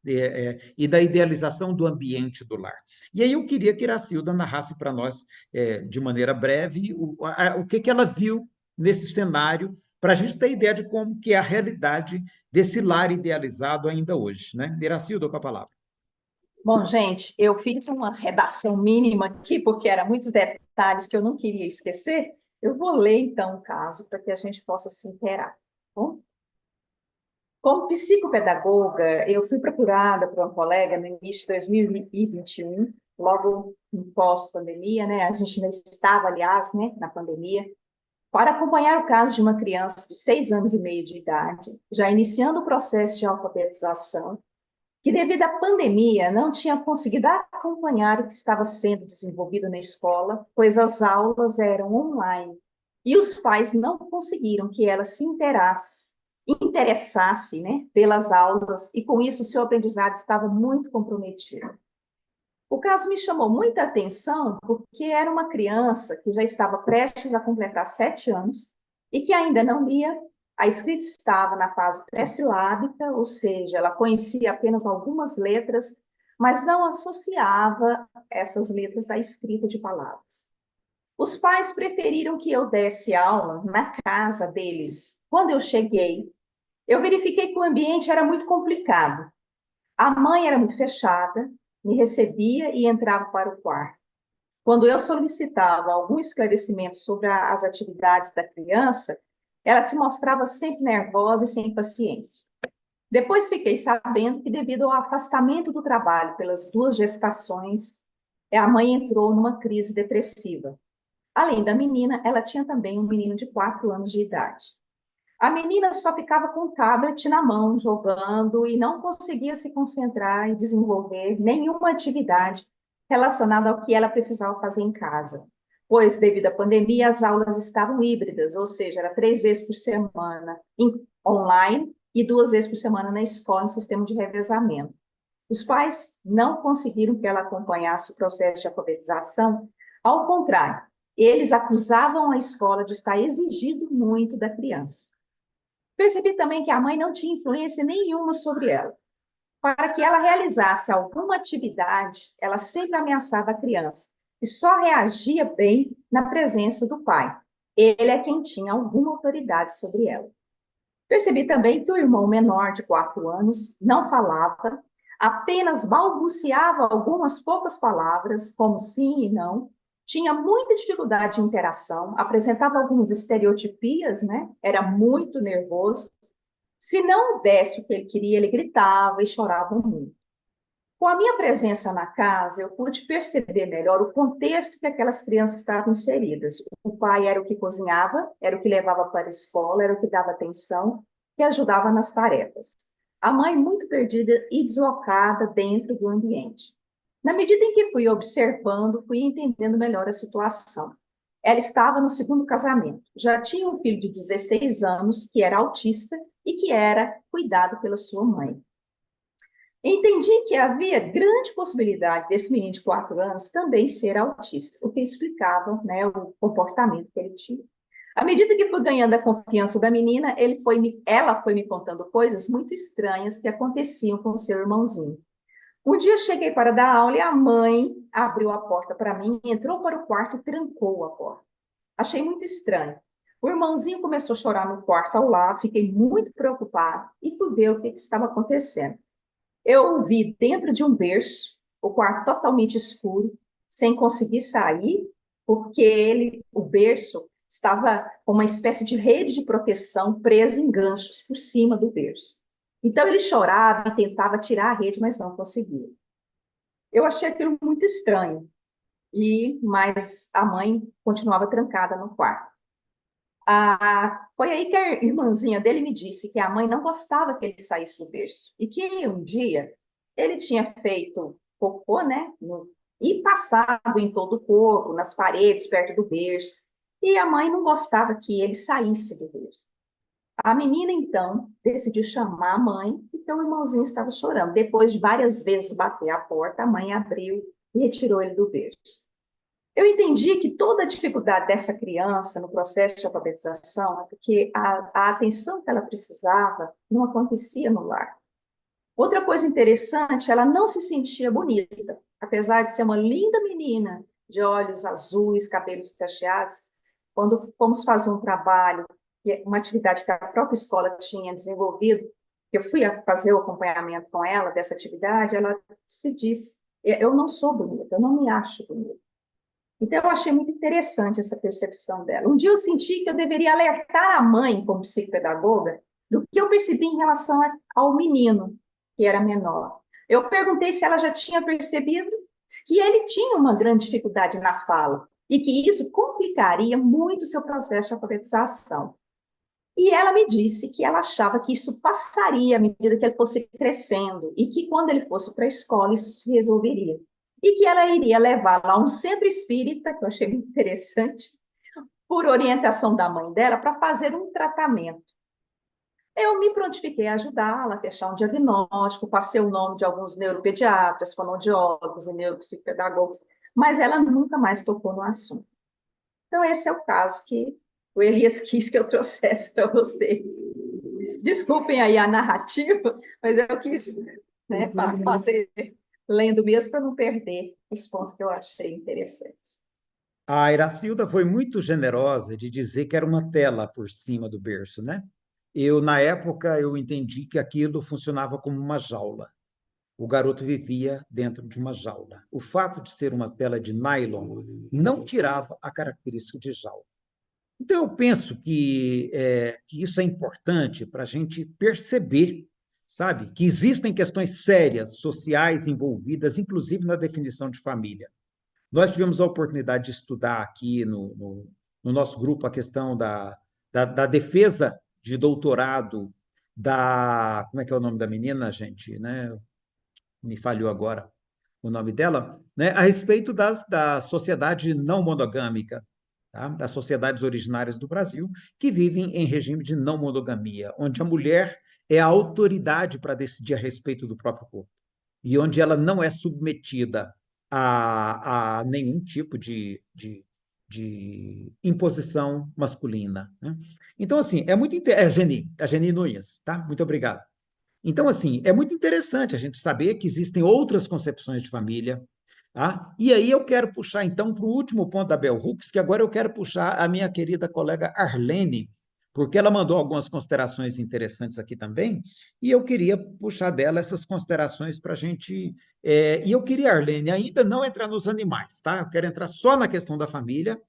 E da idealização do ambiente do lar. E aí eu queria que Iracilda narrasse para nós, de maneira breve, o que ela viu nesse cenário, para a gente ter ideia de como que é a realidade desse lar idealizado ainda hoje, né? Iracilda, com a palavra. Bom, gente, eu fiz uma redação mínima aqui, porque eram muitos detalhes que eu não queria esquecer. Eu vou ler, então, o caso, para que a gente possa se inteirar. Bom? Como psicopedagoga, eu fui procurada por uma colega no início de 2021, logo no pós-pandemia, né? A gente ainda estava, aliás, né, na pandemia, para acompanhar o caso de uma criança de 6 anos e meio de idade, já iniciando o processo de alfabetização, que devido à pandemia não tinha conseguido acompanhar o que estava sendo desenvolvido na escola, pois as aulas eram online, e os pais não conseguiram que ela se interessasse, né, pelas aulas, e com isso o seu aprendizado estava muito comprometido. O caso me chamou muita atenção porque era uma criança que já estava prestes a completar 7 anos e que ainda não lia. A escrita estava na fase pré-silábica, ou seja, ela conhecia apenas algumas letras, mas não associava essas letras à escrita de palavras. Os pais preferiram que eu desse aula na casa deles. Quando eu cheguei, eu verifiquei que o ambiente era muito complicado. A mãe era muito fechada, me recebia e entrava para o quarto. Quando eu solicitava algum esclarecimento sobre as atividades da criança, ela se mostrava sempre nervosa e sem paciência. Depois fiquei sabendo que, devido ao afastamento do trabalho pelas 2 gestações, a mãe entrou numa crise depressiva. Além da menina, ela tinha também um menino de 4 anos de idade. A menina só ficava com o tablet na mão, jogando, e não conseguia se concentrar e desenvolver nenhuma atividade relacionada ao que ela precisava fazer em casa, pois, devido à pandemia, as aulas estavam híbridas, ou seja, era 3 vezes por semana online e 2 vezes por semana na escola, em sistema de revezamento. Os pais não conseguiram que ela acompanhasse o processo de alfabetização, ao contrário, eles acusavam a escola de estar exigindo muito da criança. Percebi também que a mãe não tinha influência nenhuma sobre ela. Para que ela realizasse alguma atividade, ela sempre ameaçava a criança, e só reagia bem na presença do pai. Ele é quem tinha alguma autoridade sobre ela. Percebi também que o irmão menor, de 4 anos, não falava, apenas balbuciava algumas poucas palavras, como sim e não, tinha muita dificuldade de interação, apresentava algumas estereotipias, né? Era muito nervoso. Se não desse o que ele queria, ele gritava e chorava muito. Com a minha presença na casa, eu pude perceber melhor o contexto que aquelas crianças estavam inseridas. O pai era o que cozinhava, era o que levava para a escola, era o que dava atenção, que ajudava nas tarefas. A mãe muito perdida e deslocada dentro do ambiente. Na medida em que fui observando, fui entendendo melhor a situação. Ela estava no segundo casamento, já tinha um filho de 16 anos que era autista e que era cuidado pela sua mãe. Entendi que havia grande possibilidade desse menino de 4 anos também ser autista, o que explicava, né, o comportamento que ele tinha. À medida que fui ganhando a confiança da menina, ela foi me contando coisas muito estranhas que aconteciam com o seu irmãozinho. Um dia eu cheguei para dar aula e a mãe abriu a porta para mim, entrou para o quarto e trancou a porta. Achei muito estranho. O irmãozinho começou a chorar no quarto ao lado, fiquei muito preocupada e fui ver o que estava acontecendo. Eu o vi dentro de um berço, o quarto totalmente escuro, sem conseguir sair, porque o berço estava com uma espécie de rede de proteção presa em ganchos por cima do berço. Então ele chorava e tentava tirar a rede, mas não conseguia. Eu achei aquilo muito estranho, mas a mãe continuava trancada no quarto. Foi aí que a irmãzinha dele me disse que a mãe não gostava que ele saísse do berço e que um dia ele tinha feito cocô, né, e passado em todo o corpo, nas paredes, perto do berço, e a mãe não gostava que ele saísse do berço. A menina, então, decidiu chamar a mãe, porque o irmãozinho estava chorando. Depois de várias vezes bater a porta, a mãe abriu e retirou ele do berço. Eu entendi que toda a dificuldade dessa criança no processo de alfabetização é porque a atenção que ela precisava não acontecia no lar. Outra coisa interessante, ela não se sentia bonita. Apesar de ser uma linda menina, de olhos azuis, cabelos cacheados, quando fomos fazer um trabalho, uma atividade que a própria escola tinha desenvolvido, eu fui fazer o acompanhamento com ela dessa atividade, ela se disse, eu não sou bonita, eu não me acho bonita. Então, eu achei muito interessante essa percepção dela. Um dia eu senti que eu deveria alertar a mãe, como psicopedagoga, do que eu percebi em relação ao menino, que era menor. Eu perguntei se ela já tinha percebido que ele tinha uma grande dificuldade na fala e que isso complicaria muito o seu processo de alfabetização. E ela me disse que ela achava que isso passaria à medida que ele fosse crescendo e que quando ele fosse para a escola isso se resolveria. E que ela iria levá-lo a um centro espírita, que eu achei muito interessante, por orientação da mãe dela, para fazer um tratamento. Eu me prontifiquei a ajudá-la a fechar um diagnóstico, passei o nome de alguns neuropediatras, fonoaudiólogos e neuropsicopedagogos, mas ela nunca mais tocou no assunto. Então, esse é o caso que o Elias quis que eu trouxesse para vocês. Desculpem aí a narrativa, mas eu quis, né, fazer lendo mesmo para não perder os pontos que eu achei interessantes. A Iracilda foi muito generosa de dizer que era uma tela por cima do berço, né? Na época, eu entendi que aquilo funcionava como uma jaula. O garoto vivia dentro de uma jaula. O fato de ser uma tela de nylon não tirava a característica de jaula. Então, eu penso que isso é importante para a gente perceber, sabe, que existem questões sérias, sociais envolvidas, inclusive na definição de família. Nós tivemos a oportunidade de estudar aqui no nosso grupo a questão da defesa de doutorado como é que é o nome da menina, gente? Né? Me falhou agora o nome dela, né? A respeito da sociedade não monogâmica, tá? Das sociedades originárias do Brasil, que vivem em regime de não monogamia, onde a mulher é a autoridade para decidir a respeito do próprio corpo, e onde ela não é submetida a nenhum tipo de imposição masculina, né? Então, assim, a Geni Nunes, tá? Muito obrigado. Então, assim, é muito interessante a gente saber que existem outras concepções de família, tá? E aí eu quero puxar, então, para o último ponto da Bell Hooks, que agora eu quero puxar a minha querida colega Arlene porque ela mandou algumas considerações interessantes aqui também, e eu queria puxar dela essas considerações para a gente. E eu queria, Arlene, ainda não entrar nos animais, tá? Eu quero entrar só na questão da família,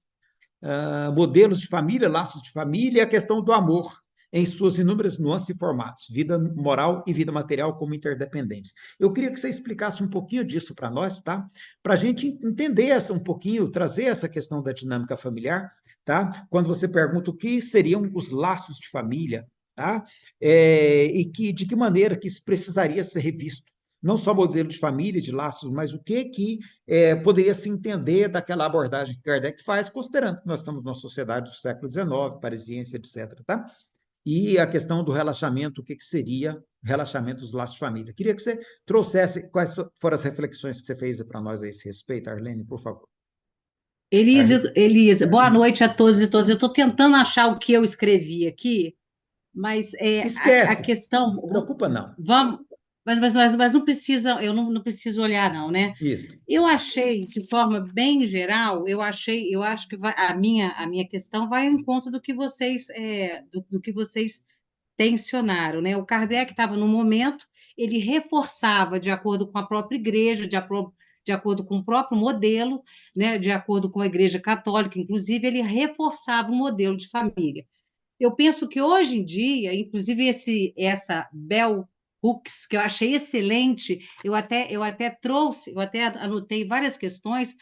modelos de família, laços de família, e a questão do amor em suas inúmeras nuances e formatos, vida moral e vida material como interdependentes. Eu queria que você explicasse um pouquinho disso para nós, tá? Para a gente entender um pouquinho, trazer essa questão da dinâmica familiar, tá? Quando você pergunta o que seriam os laços de família, tá? De que maneira que isso precisaria ser revisto. Não só modelo de família, de laços, mas o que poderia se entender daquela abordagem que Kardec faz, considerando que nós estamos numa sociedade do século XIX, parisiense, etc. Tá? E a questão do relaxamento, o que seria relaxamento dos laços de família. Queria que você trouxesse quais foram as reflexões que você fez para nós a esse respeito, Arlene, por favor. Elisa, boa noite a todos e todas. Eu estou tentando achar o que eu escrevi aqui, mas a Esquece, questão. não se preocupa, não. Vamos, mas não precisa, eu não preciso olhar, não, né? Isso. Eu achei, de forma bem geral, eu acho que a minha questão vai ao encontro do que vocês, do que vocês tensionaram, né? O Kardec estava no momento, ele reforçava de acordo com a própria igreja, de acordo com o próprio modelo, né? De acordo com a Igreja Católica, inclusive, ele reforçava o modelo de família. Eu penso que hoje em dia, inclusive essa Bell Hooks, que eu achei excelente, eu até trouxe, eu até anotei várias questões.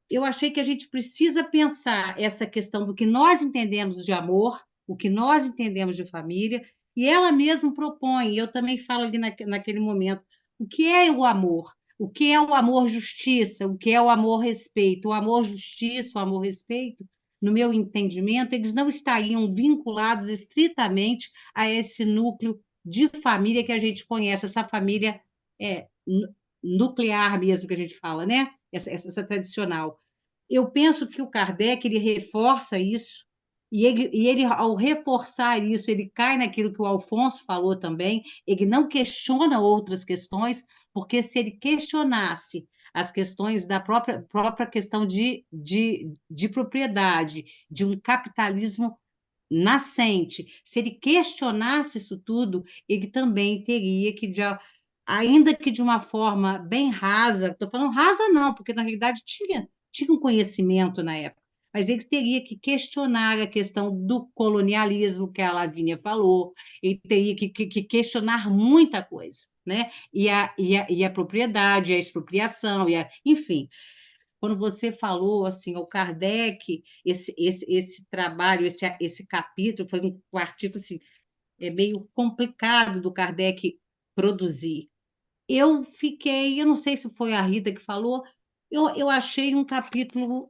Eu achei que a gente precisa pensar essa questão do que nós entendemos de amor, o que nós entendemos de família, e ela mesma propõe, e eu também falo ali naquele momento, o que é o amor? O que é o amor justiça? O que é o amor respeito? O amor justiça, o amor respeito, no meu entendimento, eles não estariam vinculados estritamente a esse núcleo de família que a gente conhece, essa família nuclear mesmo que a gente fala, né? Essa tradicional. Eu penso que o Kardec ele reforça isso, e ele, ao reforçar isso, ele cai naquilo que o Alfonso falou também, ele não questiona outras questões, porque se ele questionasse as questões da própria questão de propriedade, de um capitalismo nascente, se ele questionasse isso tudo, ele também teria que, ainda que de uma forma bem rasa, estou falando rasa não, porque na realidade tinha um conhecimento na época, mas ele teria que questionar a questão do colonialismo que a Lavínia falou, ele teria que questionar muita coisa, né? E a propriedade, a expropriação, enfim. Quando você falou assim, o Kardec, esse trabalho, esse capítulo, foi um artigo assim, meio complicado do Kardec produzir. Eu não sei se foi a Rita que falou, eu achei um capítulo,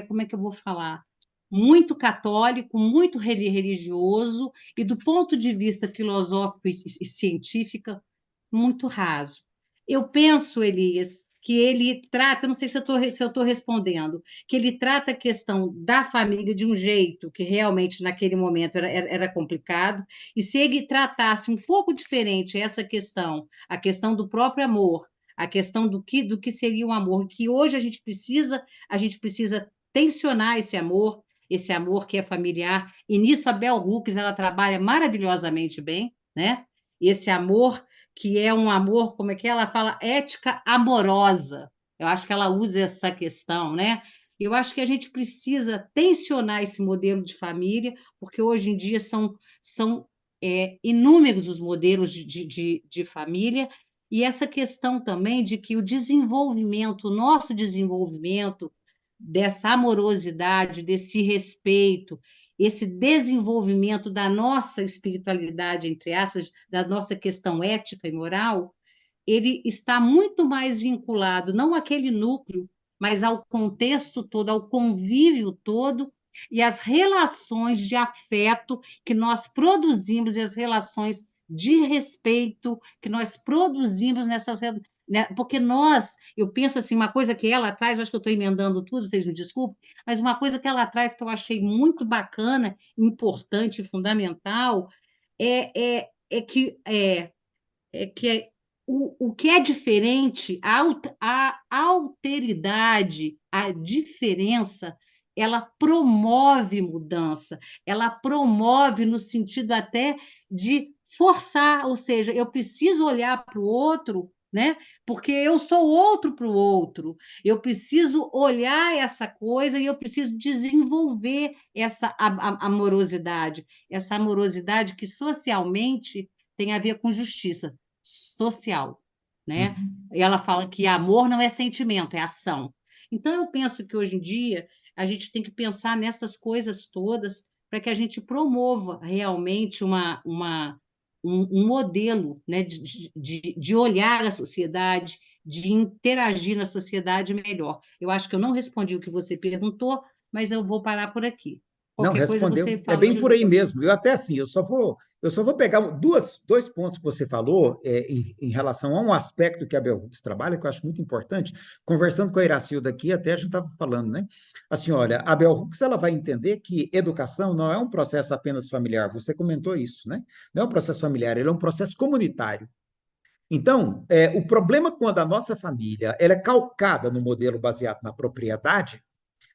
como é que eu vou falar? Muito católico, muito religioso, e do ponto de vista filosófico e científico, muito raso. Eu penso, Elias, que ele trata, não sei se eu estou respondendo, que ele trata a questão da família de um jeito que realmente naquele momento era complicado, e se ele tratasse um pouco diferente essa questão, a questão do próprio amor, a questão do que seria o amor, que hoje a gente precisa tensionar esse amor que é familiar, e nisso a Bell Hooks ela trabalha maravilhosamente bem, né? Esse amor que é um amor, como é que ela fala? Ética amorosa. Eu acho que ela usa essa questão, né? Eu acho que a gente precisa tensionar esse modelo de família, porque hoje em dia são inúmeros os modelos de família, e essa questão também de que o nosso desenvolvimento, dessa amorosidade, desse respeito, esse desenvolvimento da nossa espiritualidade, entre aspas, da nossa questão ética e moral, ele está muito mais vinculado, não àquele núcleo, mas ao contexto todo, ao convívio todo e às relações de afeto que nós produzimos e as relações de respeito que nós produzimos nessas, né? Porque eu penso assim, uma coisa que ela traz, eu acho que eu estou emendando tudo, vocês me desculpem, mas uma coisa que ela traz que eu achei muito bacana, importante e fundamental é que o que é diferente, a alteridade, a diferença ela promove mudança, ela promove no sentido até de forçar, ou seja, eu preciso olhar para o outro, né? Porque eu sou outro para o outro. Eu preciso olhar essa coisa e eu preciso desenvolver essa amorosidade que socialmente tem a ver com justiça social, né? E ela fala que amor não é sentimento, é ação. Então, eu penso que hoje em dia a gente tem que pensar nessas coisas todas para que a gente promova realmente um modelo, né, de olhar a sociedade, de interagir na sociedade melhor. Eu acho que eu não respondi o que você perguntou, mas eu vou parar por aqui. Não, Qualquer coisa você respondeu. É fala bem de por aí novo. mesmo. Eu até assim, eu só vou pegar dois pontos que você falou em relação a um aspecto que a Bell Hooks trabalha, que eu acho muito importante. Conversando com a Iracilda aqui, até a gente estava falando, né? Assim, olha, a Bell Hooks ela vai entender que educação não é um processo apenas familiar. Você comentou isso, né? Não é um processo familiar, ele é um processo comunitário. Então, o problema quando a nossa família ela é calcada no modelo baseado na propriedade,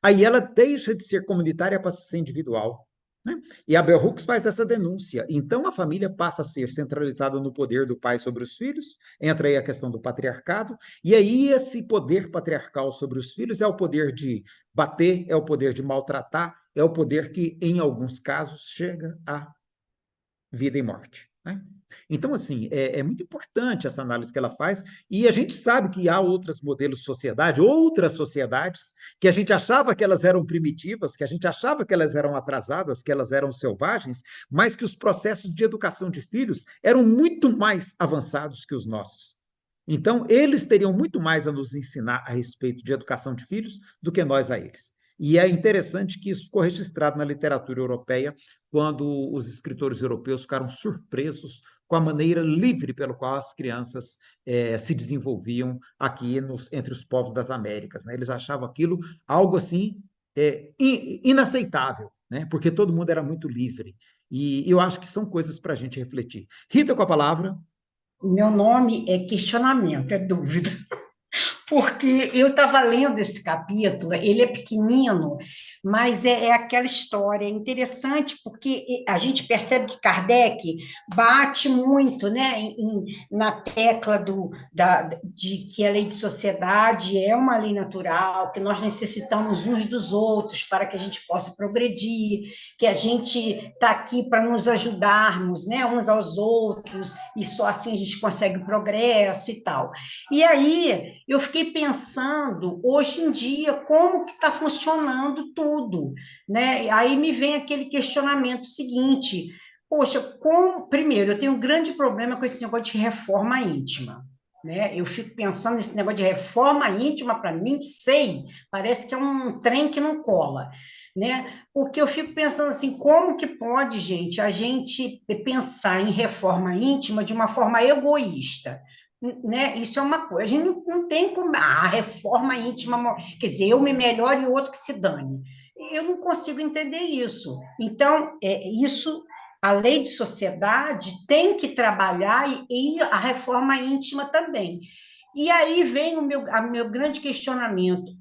aí ela deixa de ser comunitária para ser individual. Né? E a Bell Hooks faz essa denúncia. Então, a família passa a ser centralizada no poder do pai sobre os filhos, entra aí a questão do patriarcado, e aí esse poder patriarcal sobre os filhos é o poder de bater, é o poder de maltratar, é o poder que, em alguns casos, chega a vida e morte. Né? Então, assim, é muito importante essa análise que ela faz, e a gente sabe que há outros modelos de sociedade, outras sociedades, que a gente achava que elas eram primitivas, que a gente achava que elas eram atrasadas, que elas eram selvagens, mas que os processos de educação de filhos eram muito mais avançados que os nossos. Então, eles teriam muito mais a nos ensinar a respeito de educação de filhos do que nós a eles. E é interessante que isso ficou registrado na literatura europeia, quando os escritores europeus ficaram surpresos com a maneira livre pela qual as crianças se desenvolviam aqui entre os povos das Américas. Né? Eles achavam aquilo algo assim inaceitável, né? Porque todo mundo era muito livre. E eu acho que são coisas para a gente refletir. Rita, com a palavra. Meu nome é questionamento, é dúvida. Porque eu estava lendo esse capítulo, ele é pequenino, mas é aquela história, é interessante porque a gente percebe que Kardec bate muito, né, na tecla de que a lei de sociedade é uma lei natural, que nós necessitamos uns dos outros para que a gente possa progredir, que a gente está aqui para nos ajudarmos, né, uns aos outros, e só assim a gente consegue progresso e tal. E aí eu fiquei pensando, hoje em dia, como que está funcionando tudo, né? Aí me vem aquele questionamento seguinte, poxa, primeiro, eu tenho um grande problema com esse negócio de reforma íntima, né? Eu fico pensando nesse negócio de reforma íntima, para mim, sei, parece que é um trem que não cola, né? Porque eu fico pensando assim, como que pode, gente, a gente pensar em reforma íntima de uma forma egoísta? Né? Isso é uma coisa, a gente não tem como, a reforma íntima, quer dizer, eu me melhoro e o outro que se dane. Eu não consigo entender isso. Então, isso, a lei de sociedade tem que trabalhar e a reforma íntima também. E aí vem o meu grande questionamento,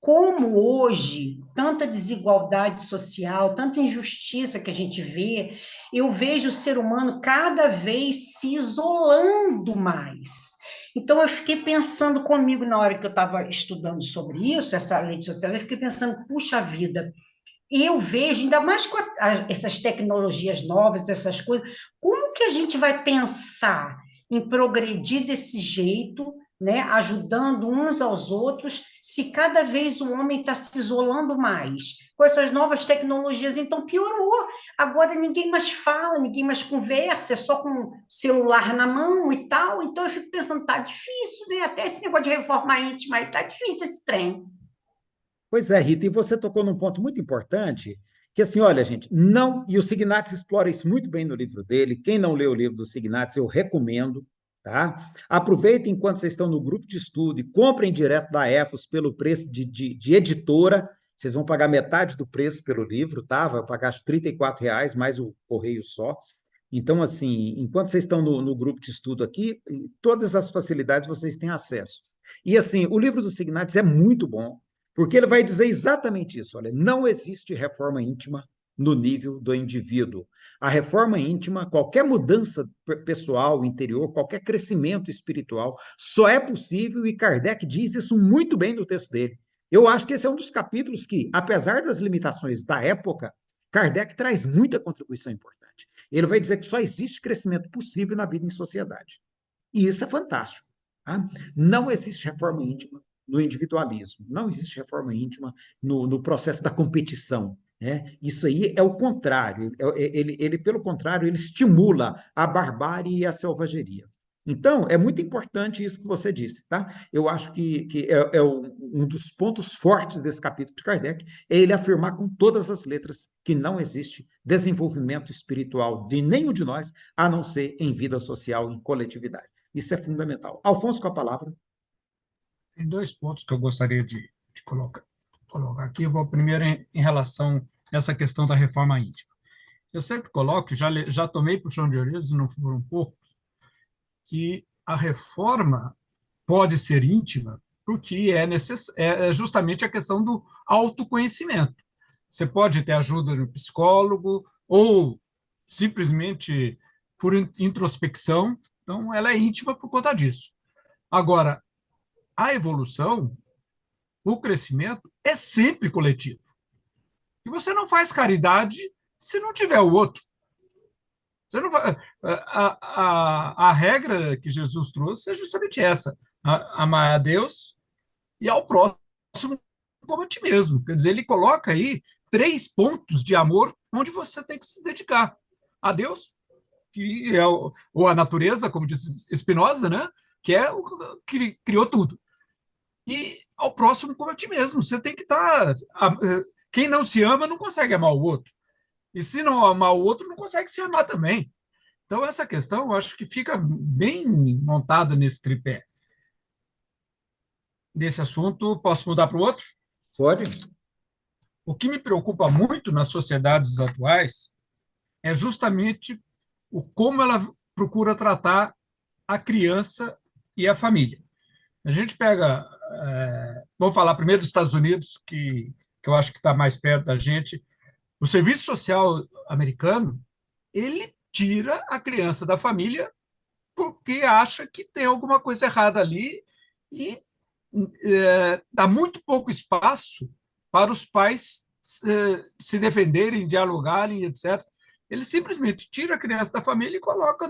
como hoje, tanta desigualdade social, tanta injustiça que a gente vê, eu vejo o ser humano cada vez se isolando mais. Então, eu fiquei pensando comigo na hora que eu estava estudando sobre isso, essa lei de sociedade, eu fiquei pensando, puxa vida, eu vejo, ainda mais com essas tecnologias novas, essas coisas, como que a gente vai pensar em progredir desse jeito, né, ajudando uns aos outros, se cada vez o homem está se isolando mais com essas novas tecnologias? Então piorou. Agora ninguém mais fala, ninguém mais conversa, é só com o celular na mão e tal. Então eu fico pensando, tá difícil, né? Até esse negócio de reforma íntima aí, tá difícil esse trem. Pois é, Rita, e você tocou num ponto muito importante, que assim, olha, gente, não, e o Signatis explora isso muito bem no livro dele. Quem não leu o livro do Signatis, eu recomendo, tá? Aproveitem enquanto vocês estão no grupo de estudo e comprem direto da EFOS pelo preço de editora. Vocês vão pagar metade do preço pelo livro, tá? Vai pagar acho, R$ 34, mais o correio só. Então, assim, enquanto vocês estão no grupo de estudo aqui, todas as facilidades vocês têm acesso. E, assim, o livro do Signatis é muito bom. porque ele vai dizer exatamente isso. Olha, não existe reforma íntima no nível do indivíduo. A reforma íntima, qualquer mudança pessoal, interior, qualquer crescimento espiritual, só é possível, e Kardec diz isso muito bem no texto dele. Eu acho que esse é um dos capítulos que, apesar das limitações da época, Kardec traz muita contribuição importante. Ele vai dizer que só existe crescimento possível na vida em sociedade. E isso é fantástico. Tá? Não existe reforma íntima no individualismo, não existe reforma íntima no processo da competição. Né? Isso aí é o contrário. Ele, pelo contrário, ele estimula a barbárie e a selvageria. Então, é muito importante isso que você disse, tá? Eu acho que um dos pontos fortes desse capítulo de Kardec é ele afirmar com todas as letras que não existe desenvolvimento espiritual de nenhum de nós, a não ser em vida social, em coletividade. Isso é fundamental. Alfonso, com a palavra. Tem dois pontos que eu gostaria de colocar aqui. Eu vou primeiro em relação a essa questão da reforma íntima. Eu sempre coloco, já tomei puxão de orelhas, não for um pouco, que a reforma pode ser íntima porque é justamente a questão do autoconhecimento. Você pode ter ajuda no psicólogo ou simplesmente por introspecção, então ela é íntima por conta disso. Agora, a evolução, o crescimento é sempre coletivo. E você não faz caridade se não tiver o outro. Você não vai, a regra que Jesus trouxe é justamente essa: amar a Deus e ao próximo como a ti mesmo. Quer dizer, ele coloca aí 3 pontos de amor onde você tem que se dedicar a Deus, que é ou a natureza, como disse Spinoza, né? Que é o que criou tudo, e ao próximo como a ti mesmo. Você tem que estar. Quem não se ama não consegue amar o outro. E se não amar o outro, não consegue se amar também. Então, essa questão, eu acho que fica bem montada nesse tripé. Desse assunto, posso mudar para o outro? Pode. O que me preocupa muito nas sociedades atuais é justamente como ela procura tratar a criança e a família. A gente pega... vamos falar primeiro dos Estados Unidos, que eu acho que está mais perto da gente. O serviço social americano, ele tira a criança da família porque acha que tem alguma coisa errada ali e dá muito pouco espaço para os pais se defenderem, dialogarem, etc. Ele simplesmente tira a criança da família e coloca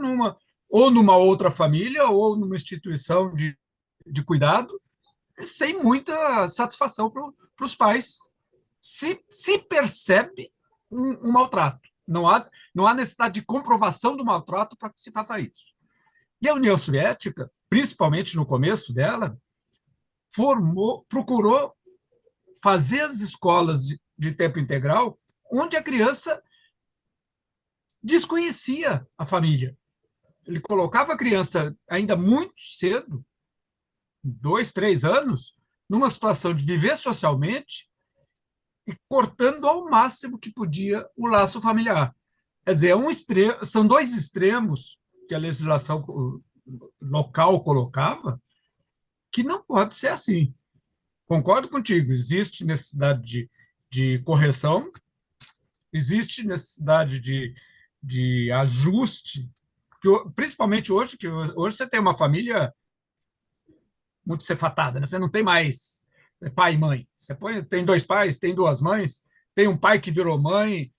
ou numa outra família ou numa instituição de cuidado, sem muita satisfação para os pais. Se percebe um maltrato. Não há necessidade de comprovação do maltrato para que se faça isso. E a União Soviética, principalmente no começo dela, procurou fazer as escolas de tempo integral onde a criança desconhecia a família. Ele colocava a criança ainda muito cedo, 2, 3 anos, numa situação de viver socialmente e cortando ao máximo que podia o laço familiar. Quer dizer, são 2 extremos que a legislação local colocava, que não pode ser assim. Concordo contigo, existe necessidade de correção, existe necessidade de ajuste, principalmente hoje, que hoje você tem uma família muito cefatada, né? Você não tem mais pai e mãe. Você tem 2 pais, tem 2 mães, tem um pai que virou mãe,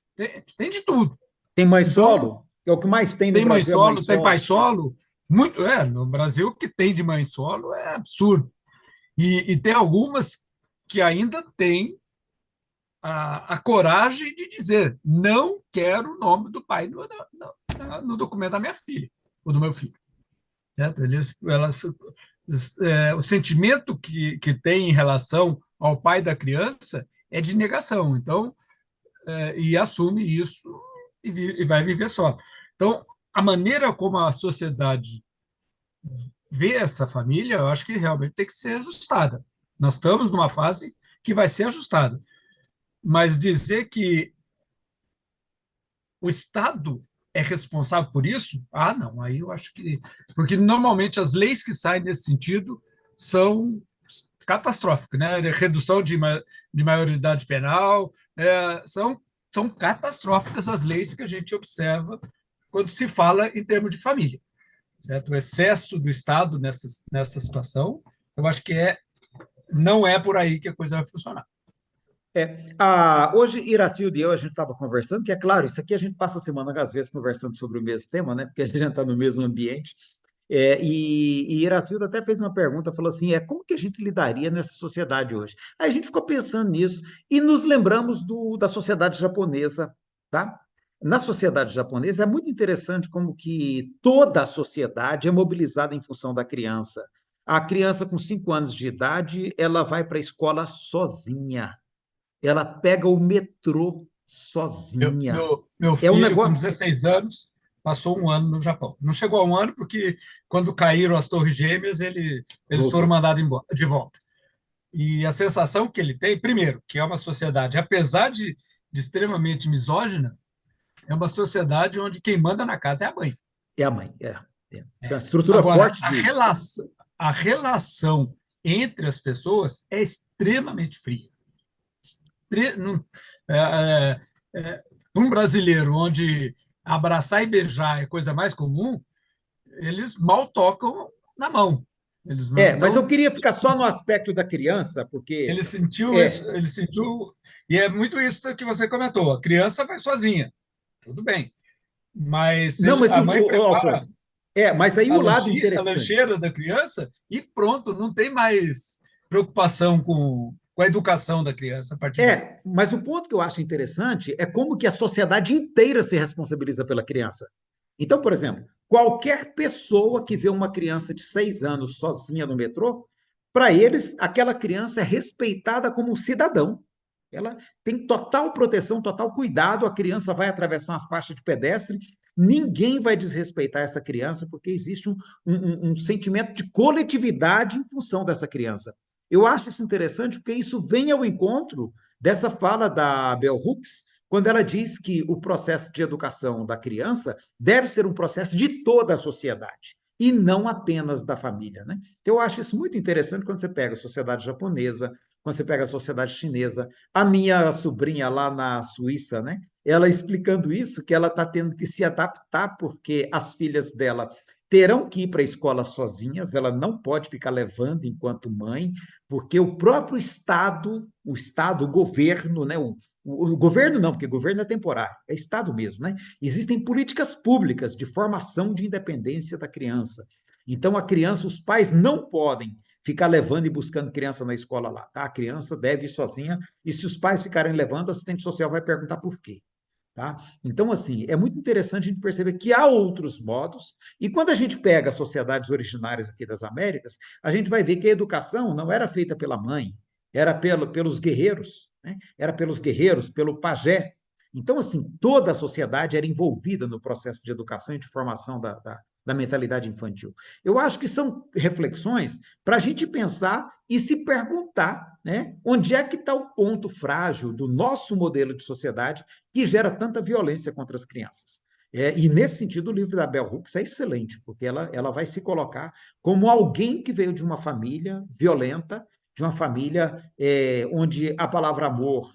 tem de tudo. Tem mãe solo? É o que mais tem no tem Brasil. Mãe solo, tem pai solo. Muito, no Brasil, o que tem de mãe solo é absurdo. E tem algumas que ainda têm a coragem de dizer: não quero o nome do pai no documento da minha filha, ou do meu filho. Certo? O sentimento que tem em relação ao pai da criança é de negação. Então, e assume isso e vai viver só. Então, a maneira como a sociedade vê essa família, eu acho que realmente tem que ser ajustada. Nós estamos numa fase que vai ser ajustada. Mas dizer que o Estado é responsável por isso? Não, aí eu acho que... Porque, normalmente, as leis que saem nesse sentido são catastrófico, né? Redução de maioridade penal, são catastróficas as leis que a gente observa quando se fala em termos de família, certo? O excesso do Estado nessa situação, eu acho que não é por aí que a coisa vai funcionar. Hoje, Iracildo e eu, a gente estava conversando, que é claro, isso aqui a gente passa a semana, às vezes, conversando sobre o mesmo tema, né? Porque a gente está no mesmo ambiente. E Iracildo até fez uma pergunta, falou assim, como que a gente lidaria nessa sociedade hoje? Aí a gente ficou pensando nisso e nos lembramos da sociedade japonesa, tá? Na sociedade japonesa é muito interessante como que toda a sociedade é mobilizada em função da criança. A criança com 5 anos de idade, ela vai para a escola sozinha. Ela pega o metrô sozinha. Meu É um filho, com negócio. 16 anos, passou um ano no Japão. Não chegou a um ano, porque quando caíram as Torres Gêmeas, eles foram mandados de volta. E a sensação que ele tem, primeiro, que é uma sociedade, apesar de extremamente misógina, é uma sociedade onde quem manda na casa é a mãe. É a mãe, Tem uma estrutura Agora, forte a relação entre as pessoas é extremamente fria. Para um brasileiro, onde abraçar e beijar é coisa mais comum, eles mal tocam na mão. Mas eu queria ficar só no aspecto da criança, porque... Ele sentiu isso, e é muito isso que você comentou, a criança vai sozinha, tudo bem, mas a mãe prepara Alfonso, mas aí o lado interessante... a lancheira da criança e pronto, não tem mais preocupação com a educação da criança a partir daí. Mas o ponto que eu acho interessante é como que a sociedade inteira se responsabiliza pela criança. Então, por exemplo, qualquer pessoa que vê uma criança de 6 anos sozinha no metrô, para eles, aquela criança é respeitada como um cidadão. Ela tem total proteção, total cuidado, a criança vai atravessar uma faixa de pedestre, ninguém vai desrespeitar essa criança, porque existe um sentimento de coletividade em função dessa criança. Eu acho isso interessante, porque isso vem ao encontro dessa fala da Bell Hooks, quando ela diz que o processo de educação da criança deve ser um processo de toda a sociedade, e não apenas da família, né? Então, eu acho isso muito interessante quando você pega a sociedade japonesa, quando você pega a sociedade chinesa. A minha sobrinha lá na Suíça, né? Ela explicando isso, que ela está tendo que se adaptar, porque as filhas dela terão que ir para a escola sozinhas, ela não pode ficar levando enquanto mãe, porque o próprio Estado, o governo, né? O governo não, porque governo é temporário, é Estado mesmo, né? Existem políticas públicas de formação de independência da criança. Então, a criança, os pais não podem ficar levando e buscando criança na escola lá, tá? A criança deve ir sozinha, e se os pais ficarem levando, o assistente social vai perguntar por quê. Tá? Então, assim, é muito interessante a gente perceber que há outros modos, e quando a gente pega as sociedades originárias aqui das Américas, a gente vai ver que a educação não era feita pela mãe, era pelos guerreiros, né? Era pelos guerreiros, pelo pajé. Então, assim, toda a sociedade era envolvida no processo de educação e de formação da mentalidade infantil. Eu acho que são reflexões para a gente pensar e se perguntar, né, onde é que está o ponto frágil do nosso modelo de sociedade que gera tanta violência contra as crianças. E, nesse sentido, o livro da Bell Hooks é excelente, porque ela vai se colocar como alguém que veio de uma família violenta, de uma família onde a palavra amor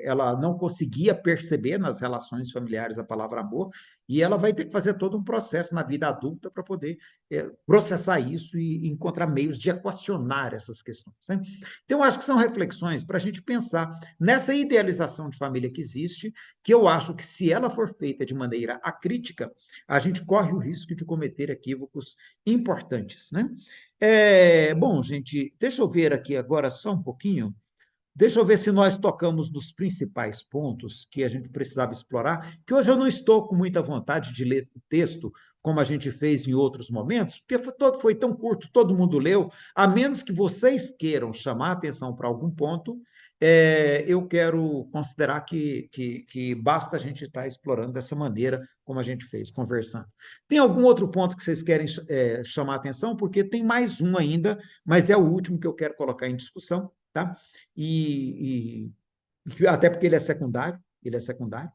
ela não conseguia perceber nas relações familiares a palavra amor, e ela vai ter que fazer todo um processo na vida adulta para poder processar isso e encontrar meios de equacionar essas questões, né? Então, eu acho que são reflexões para a gente pensar nessa idealização de família que existe, que eu acho que, se ela for feita de maneira acrítica, a gente corre o risco de cometer equívocos importantes, né? Bom, gente, deixa eu ver aqui agora só um pouquinho. Deixa eu ver se nós tocamos nos principais pontos que a gente precisava explorar, que hoje eu não estou com muita vontade de ler o texto, como a gente fez em outros momentos, porque foi tão curto, todo mundo leu, a menos que vocês queiram chamar a atenção para algum ponto, eu quero considerar que basta a gente estar explorando dessa maneira, como a gente fez, conversando. Tem algum outro ponto que vocês querem chamar a atenção? Porque tem mais um ainda, mas é o último que eu quero colocar em discussão, tá? Até porque ele é secundário,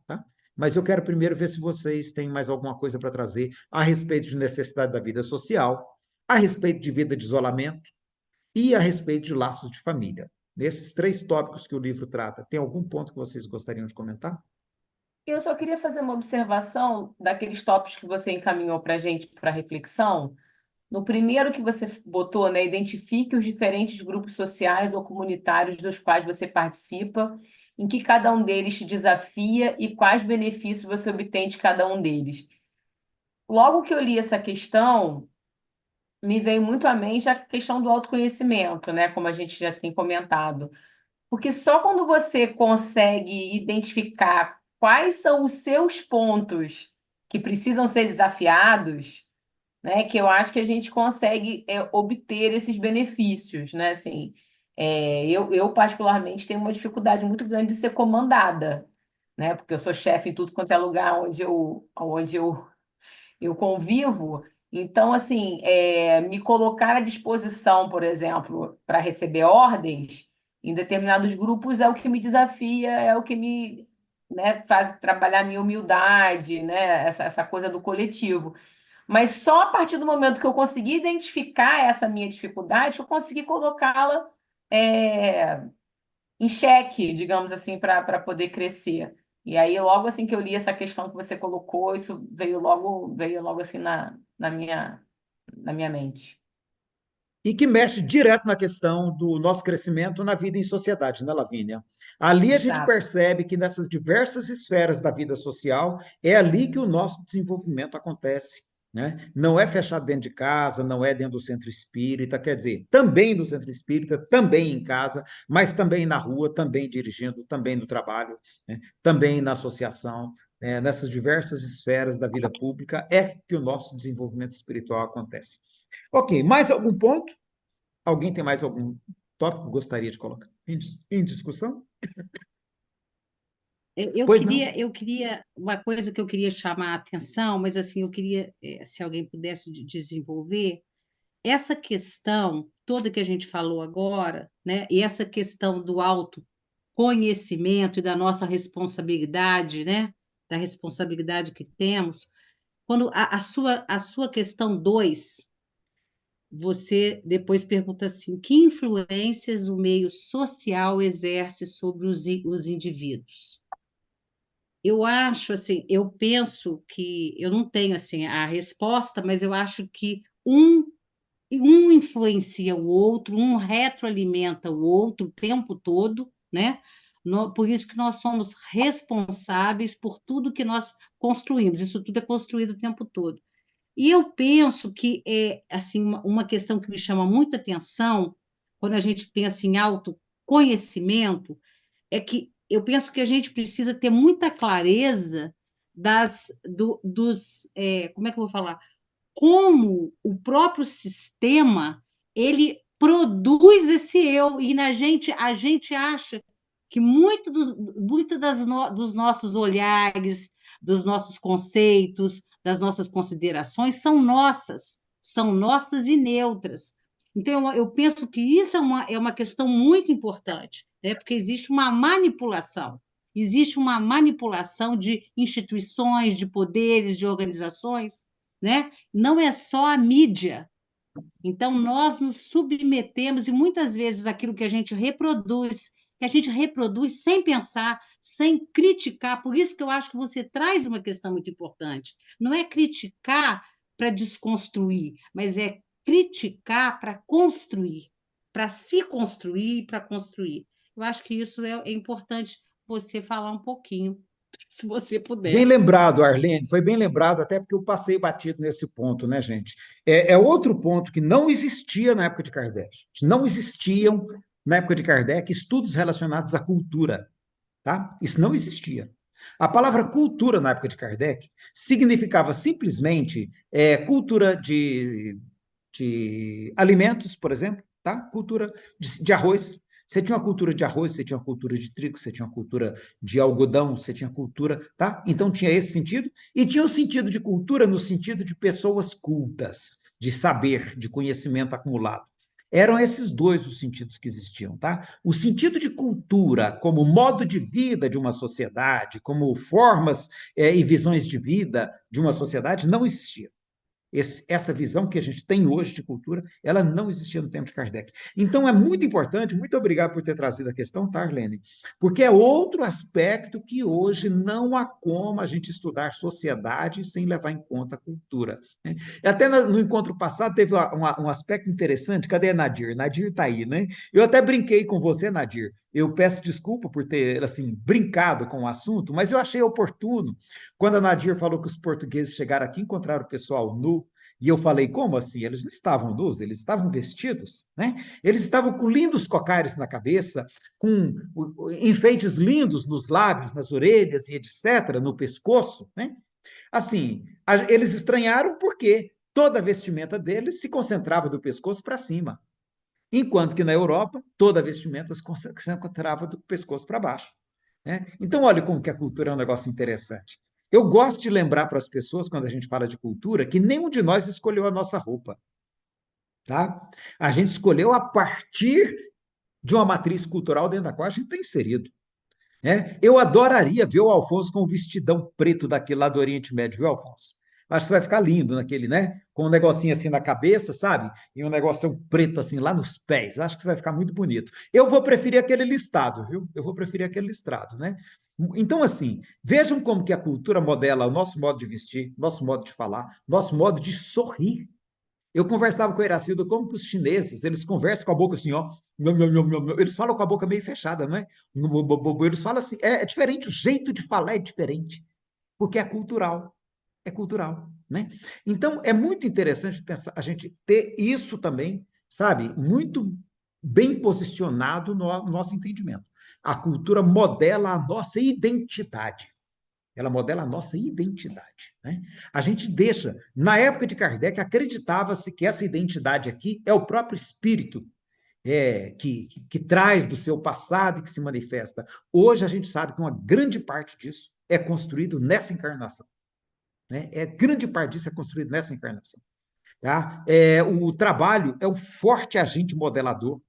tá? Mas eu quero primeiro ver se vocês têm mais alguma coisa para trazer a respeito de necessidade da vida social, a respeito de vida de isolamento, e a respeito de laços de família. Nesses 3 tópicos que o livro trata, tem algum ponto que vocês gostariam de comentar? Eu só queria fazer uma observação daqueles tópicos que você encaminhou para a gente para reflexão. No primeiro que você botou, né, identifique os diferentes grupos sociais ou comunitários dos quais você participa, em que cada um deles te desafia e quais benefícios você obtém de cada um deles. Logo que eu li essa questão, me veio muito à mente a questão do autoconhecimento, né, como a gente já tem comentado. Porque só quando você consegue identificar quais são os seus pontos que precisam ser desafiados, né, que eu acho que a gente consegue obter esses benefícios, né, assim, eu particularmente tenho uma dificuldade muito grande de ser comandada, né, porque eu sou chefe em tudo quanto é lugar onde eu convivo. Então, assim, me colocar à disposição, por exemplo, para receber ordens em determinados grupos é o que me desafia, é o que me, né, faz trabalhar a minha humildade, né, essa coisa do coletivo. Mas só a partir do momento que eu consegui identificar essa minha dificuldade, eu consegui colocá-la é, em xeque, digamos assim, para poder crescer. E aí, logo assim que eu li essa questão que você colocou, isso veio logo assim na minha mente. E que mexe direto na questão do nosso crescimento na vida em sociedade, né, Lavínia? Ali a gente Exato. percebe que nessas diversas esferas da vida social, é ali que o nosso desenvolvimento acontece, né? Não é fechado dentro de casa, não é dentro do centro espírita, quer dizer, também no centro espírita, também em casa, mas também na rua, também dirigindo, também no trabalho, né? Também na associação, nessas diversas esferas da vida pública, é que o nosso desenvolvimento espiritual acontece. Ok, mais algum ponto? Alguém tem mais algum tópico que gostaria de colocar em discussão? Eu Pois não? queria, eu queria, uma coisa que eu queria chamar a atenção, mas assim, eu queria, se alguém pudesse desenvolver, essa questão toda que a gente falou agora, né, e essa questão do autoconhecimento e da nossa responsabilidade, né, da responsabilidade que temos, quando a sua questão 2 você depois pergunta assim: que influências o meio social exerce sobre os indivíduos? Eu acho assim, eu penso que eu não tenho assim a resposta, mas eu acho que um influencia o outro, um retroalimenta o outro o tempo todo, né? Por isso que nós somos responsáveis por tudo que nós construímos. Isso tudo é construído o tempo todo. E eu penso que é assim uma questão que me chama muita atenção quando a gente pensa em autoconhecimento é que eu penso que a gente precisa ter muita clareza como é que eu vou falar? Como o próprio sistema ele produz esse eu e a gente acha que dos nossos olhares, dos nossos conceitos, das nossas considerações são nossas e neutras. Então, eu penso que isso é uma questão muito importante, né? Porque existe uma manipulação de instituições, de poderes, de organizações, né? Não é só a mídia. Então, nós nos submetemos, e muitas vezes aquilo que a gente reproduz sem pensar, sem criticar. Por isso que eu acho que você traz uma questão muito importante. Não é criticar para desconstruir, mas é criticar para construir, para se construir e para construir. Eu acho que isso é importante você falar um pouquinho, se você Bem puder. lembrado, Arlene, foi bem lembrado, até porque eu passei batido nesse ponto, né, gente? É outro ponto que não existia na época de Kardec. Não existiam, na época de Kardec, estudos relacionados à cultura, tá? Isso não existia. A palavra cultura, na época de Kardec, significava simplesmente cultura de alimentos, por exemplo, tá? Cultura de arroz. Você tinha uma cultura de arroz, você tinha uma cultura de trigo, você tinha uma cultura de algodão, você tinha cultura, tá? Então tinha esse sentido, e tinha o sentido de cultura no sentido de pessoas cultas, de saber, de conhecimento acumulado. Eram esses dois os sentidos que existiam, tá? O sentido de cultura como modo de vida de uma sociedade, como formas e visões de vida de uma sociedade, não existia. essa visão que a gente tem hoje de cultura, ela não existia no tempo de Kardec. Então, é muito importante, muito obrigado por ter trazido a questão, tá, Arlene? Porque é outro aspecto que hoje não há como a gente estudar sociedade sem levar em conta a cultura, né? E até no encontro passado teve um aspecto interessante. Cadê a Nadir? Nadir está aí, né? Eu até brinquei com você, Nadir. Eu peço desculpa por ter, assim, brincado com o assunto, mas eu achei oportuno quando a Nadir falou que os portugueses chegaram aqui e encontraram o pessoal nu. E eu falei, como assim? Eles não estavam nus, eles estavam vestidos, né? Eles estavam com lindos cocares na cabeça, com enfeites lindos nos lábios, nas orelhas e etc., no pescoço, né? Assim, eles estranharam porque toda a vestimenta deles se concentrava do pescoço para cima, enquanto que na Europa toda a vestimenta se concentrava do pescoço para baixo, né? Então, olha como que a cultura é um negócio interessante. Eu gosto de lembrar para as pessoas, quando a gente fala de cultura, que nenhum de nós escolheu a nossa roupa, tá? A gente escolheu a partir de uma matriz cultural dentro da qual a gente está inserido, né? Eu adoraria ver o Alfonso com o vestidão preto daquele lá do Oriente Médio, viu, Alfonso? Acho que você vai ficar lindo naquele, né? Com um negocinho assim na cabeça, sabe? E um negócio preto assim lá nos pés. Eu acho que você vai ficar muito bonito. Eu vou preferir aquele listado, viu? Eu vou preferir aquele listrado, né? Então, assim, vejam como que a cultura modela o nosso modo de vestir, nosso modo de falar, nosso modo de sorrir. Eu conversava com o Heracildo como que os chineses, eles conversam com a boca assim, ó, eles falam com a boca meio fechada, não é? Eles falam assim, é diferente, o jeito de falar é diferente, porque é cultural, né? Então, é muito interessante pensar, a gente ter isso também, sabe, muito bem posicionado no nosso entendimento. A cultura modela a nossa identidade. Ela modela a nossa identidade, né? A gente deixa, na época de Kardec, acreditava-se que essa identidade aqui é o próprio espírito que traz do seu passado e que se manifesta. Hoje a gente sabe que uma grande parte disso é construído nessa encarnação, né? Grande parte disso é construído nessa encarnação. Tá? O trabalho é um forte agente modelador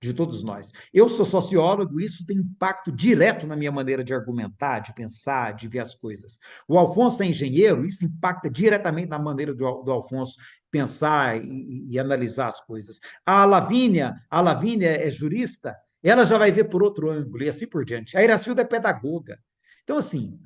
de todos nós. Eu sou sociólogo, isso tem impacto direto na minha maneira de argumentar, de pensar, de ver as coisas. O Alfonso é engenheiro, isso impacta diretamente na maneira do Alfonso pensar e analisar as coisas. A Lavínia é jurista, ela já vai ver por outro ângulo, e assim por diante. A Iracilda é pedagoga. Então, assim,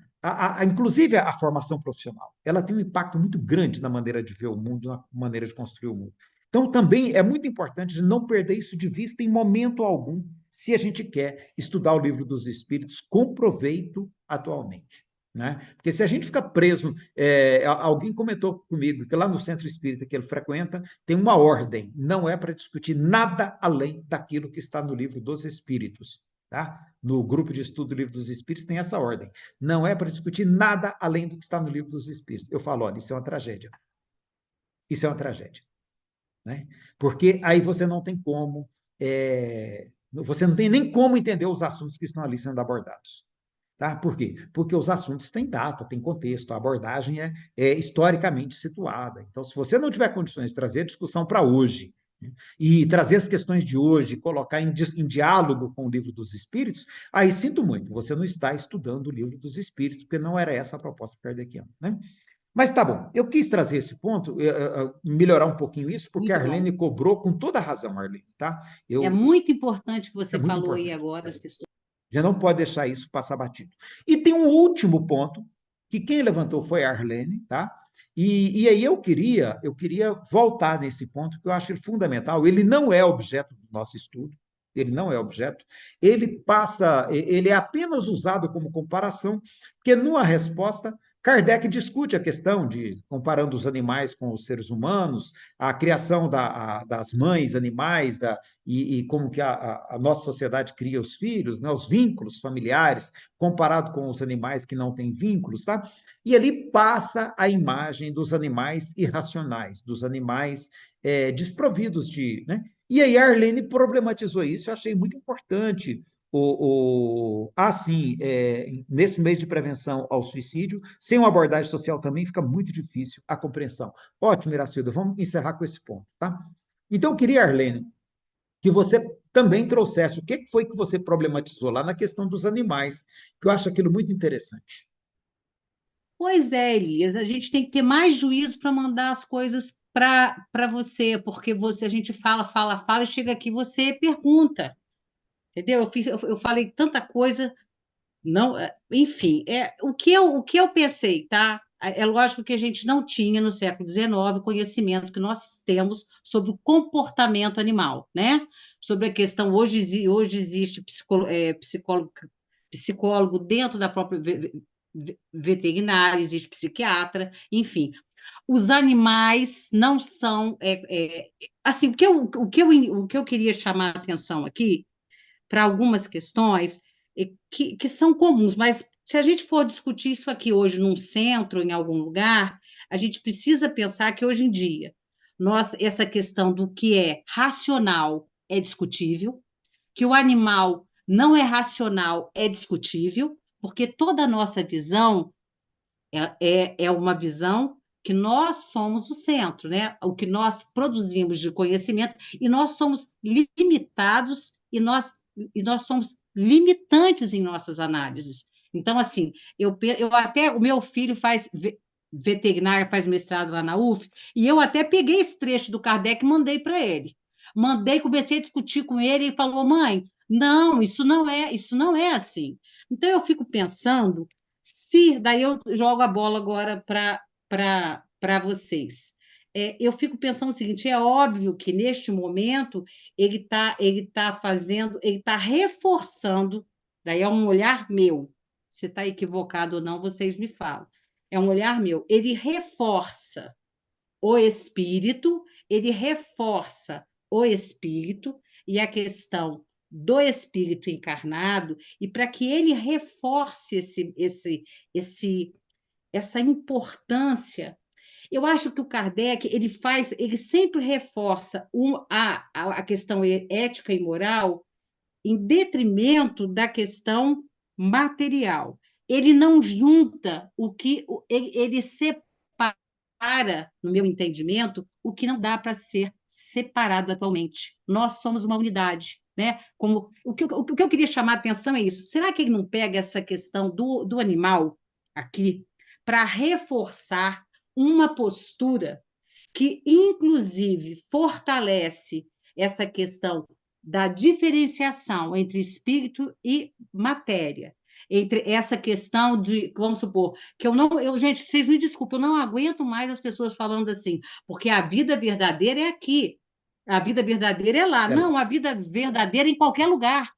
inclusive a formação profissional, ela tem um impacto muito grande na maneira de ver o mundo, na maneira de construir o mundo. Então, também é muito importante não perder isso de vista em momento algum, se a gente quer estudar o Livro dos Espíritos com proveito atualmente, né? Porque se a gente fica preso, alguém comentou comigo que lá no centro espírita que ele frequenta tem uma ordem, não é para discutir nada além daquilo que está no Livro dos Espíritos, tá? No grupo de estudo do Livro dos Espíritos tem essa ordem, não é para discutir nada além do que está no Livro dos Espíritos. Eu falo, olha, isso é uma tragédia. Isso é uma tragédia, né? Porque aí você não tem como, você não tem nem como entender os assuntos que estão ali sendo abordados. Tá? Por quê? Porque os assuntos têm data, têm contexto, a abordagem é historicamente situada. Então, se você não tiver condições de trazer a discussão para hoje, né, e trazer as questões de hoje, colocar em diálogo com o Livro dos Espíritos, aí sinto muito, você não está estudando o Livro dos Espíritos, porque não era essa a proposta kardeciana, né? Mas tá bom, eu quis trazer esse ponto, melhorar um pouquinho isso, porque a Muito bom. Arlene cobrou com toda a razão, Arlene, tá? É muito importante o que você muito falou aí importante. agora, as questões. Já não pode deixar isso passar batido. E tem um último ponto, que quem levantou foi a Arlene, tá? E aí eu queria voltar nesse ponto, que eu acho ele fundamental. Ele não é objeto do nosso estudo, ele não é objeto, ele é apenas usado como comparação, porque numa resposta Kardec discute a questão de, comparando os animais com os seres humanos, a criação das mães animais, e como que a nossa sociedade cria os filhos, né, os vínculos familiares, comparado com os animais que não têm vínculos, tá? E ali passa a imagem dos animais irracionais, dos animais desprovidos de, né? E aí a Arlene problematizou isso, eu achei muito importante assim, nesse mês de prevenção ao suicídio, sem uma abordagem social também fica muito difícil a compreensão. Ótimo, Iracilda, vamos encerrar com esse ponto, tá? Então, eu queria, Arlene, que você também trouxesse o que foi que você problematizou lá na questão dos animais, que eu acho aquilo muito interessante. Pois é, Elias, a gente tem que ter mais juízo para mandar as coisas para você, porque a gente fala, fala, fala, e chega aqui você pergunta, entendeu? Eu falei tanta coisa, não, enfim, o que eu pensei, tá? É lógico que a gente não tinha no século XIX o conhecimento que nós temos sobre o comportamento animal, né? Sobre a questão, hoje existe psicólogo dentro da própria veterinária, existe psiquiatra, enfim. Os animais não são. Assim, o que eu queria chamar a atenção aqui, para algumas questões que são comuns, mas se a gente for discutir isso aqui hoje num centro, em algum lugar, a gente precisa pensar que hoje em dia, essa questão do que é racional é discutível, que o animal não é racional é discutível, porque toda a nossa visão é uma visão que nós somos o centro, né? O que nós produzimos de conhecimento, e nós somos limitados, e nós somos limitantes em nossas análises. Então, assim, o meu filho faz veterinária, faz mestrado lá na UF, e eu até peguei esse trecho do Kardec e mandei para ele. Comecei a discutir com ele, e ele falou: mãe, não, isso não é assim. Então, eu fico pensando, se daí eu jogo a bola agora para vocês. Eu fico pensando o seguinte: é óbvio que neste momento ele está reforçando, daí é um olhar meu, se está equivocado ou não, vocês me falam. É um olhar meu, ele reforça o espírito, ele reforça o espírito e a questão do espírito encarnado, e para que ele reforce essa importância, eu acho que o Kardec ele sempre reforça a questão ética e moral em detrimento da questão material. Ele não junta ele separa, no meu entendimento, o que não dá para ser separado atualmente. Nós somos uma unidade, né? O que eu queria chamar a atenção é isso. Será que ele não pega essa questão do animal aqui para reforçar uma postura que, inclusive, fortalece essa questão da diferenciação entre espírito e matéria, entre essa questão de, vamos supor, que gente, vocês me desculpem, eu não aguento mais as pessoas falando assim, porque a vida verdadeira é aqui, a vida verdadeira é lá. Não, a vida verdadeira é em qualquer lugar.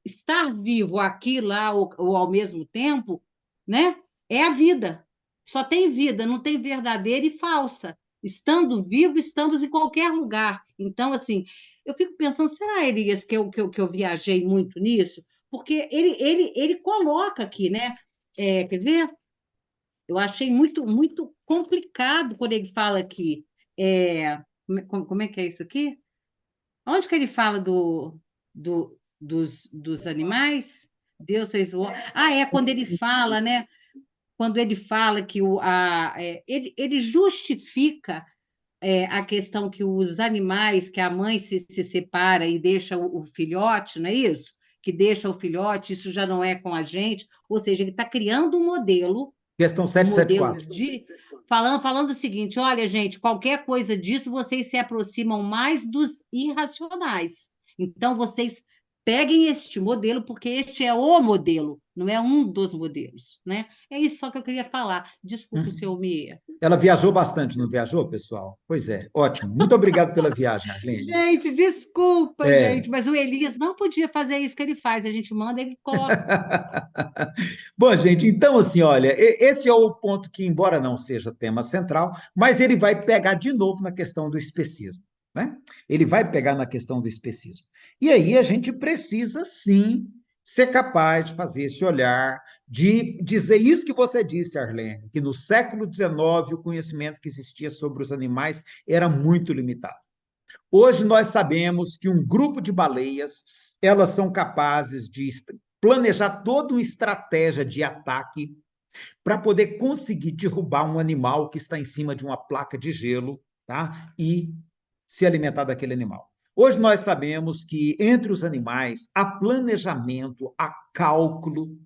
Estar vivo aqui, lá, ou ao mesmo tempo, né? É a vida. Só tem vida, não tem verdadeira e falsa. Estando vivo, estamos em qualquer lugar. Então, assim, eu fico pensando, será, Elias, que eu viajei muito nisso? Porque ele coloca aqui, né? Quer ver? Eu achei muito, muito complicado quando ele fala aqui. Como é que é isso aqui? Onde que ele fala dos animais? Deus fez o. Quando ele fala, né? Quando ele fala que ele justifica a questão que os animais, que a mãe se separa e deixa o filhote, não é isso? Que deixa o filhote, isso já não é com a gente. Ou seja, ele está criando um modelo. Questão 774. Falando o seguinte: olha, gente, qualquer coisa disso, vocês se aproximam mais dos irracionais. Então, vocês peguem este modelo, porque este é o modelo, não é um dos modelos, né? É isso só que eu queria falar. Desculpe se eu me... Ela viajou bastante, não viajou, pessoal? Pois é, ótimo. Muito obrigado pela viagem, Arlene. Gente, desculpa, gente, mas o Elias não podia fazer isso que ele faz. A gente manda, ele coloca. Bom, gente, então, assim, olha, esse é o ponto que, embora não seja tema central, mas ele vai pegar de novo na questão do especismo, né? Ele vai pegar na questão do especismo. E aí a gente precisa, sim, ser capaz de fazer esse olhar, de dizer isso que você disse, Arlene, que no século XIX o conhecimento que existia sobre os animais era muito limitado. Hoje nós sabemos que um grupo de baleias, elas são capazes de planejar toda uma estratégia de ataque para poder conseguir derrubar um animal que está em cima de uma placa de gelo, tá? E se alimentar daquele animal. Hoje nós sabemos que entre os animais há planejamento, há cálculo,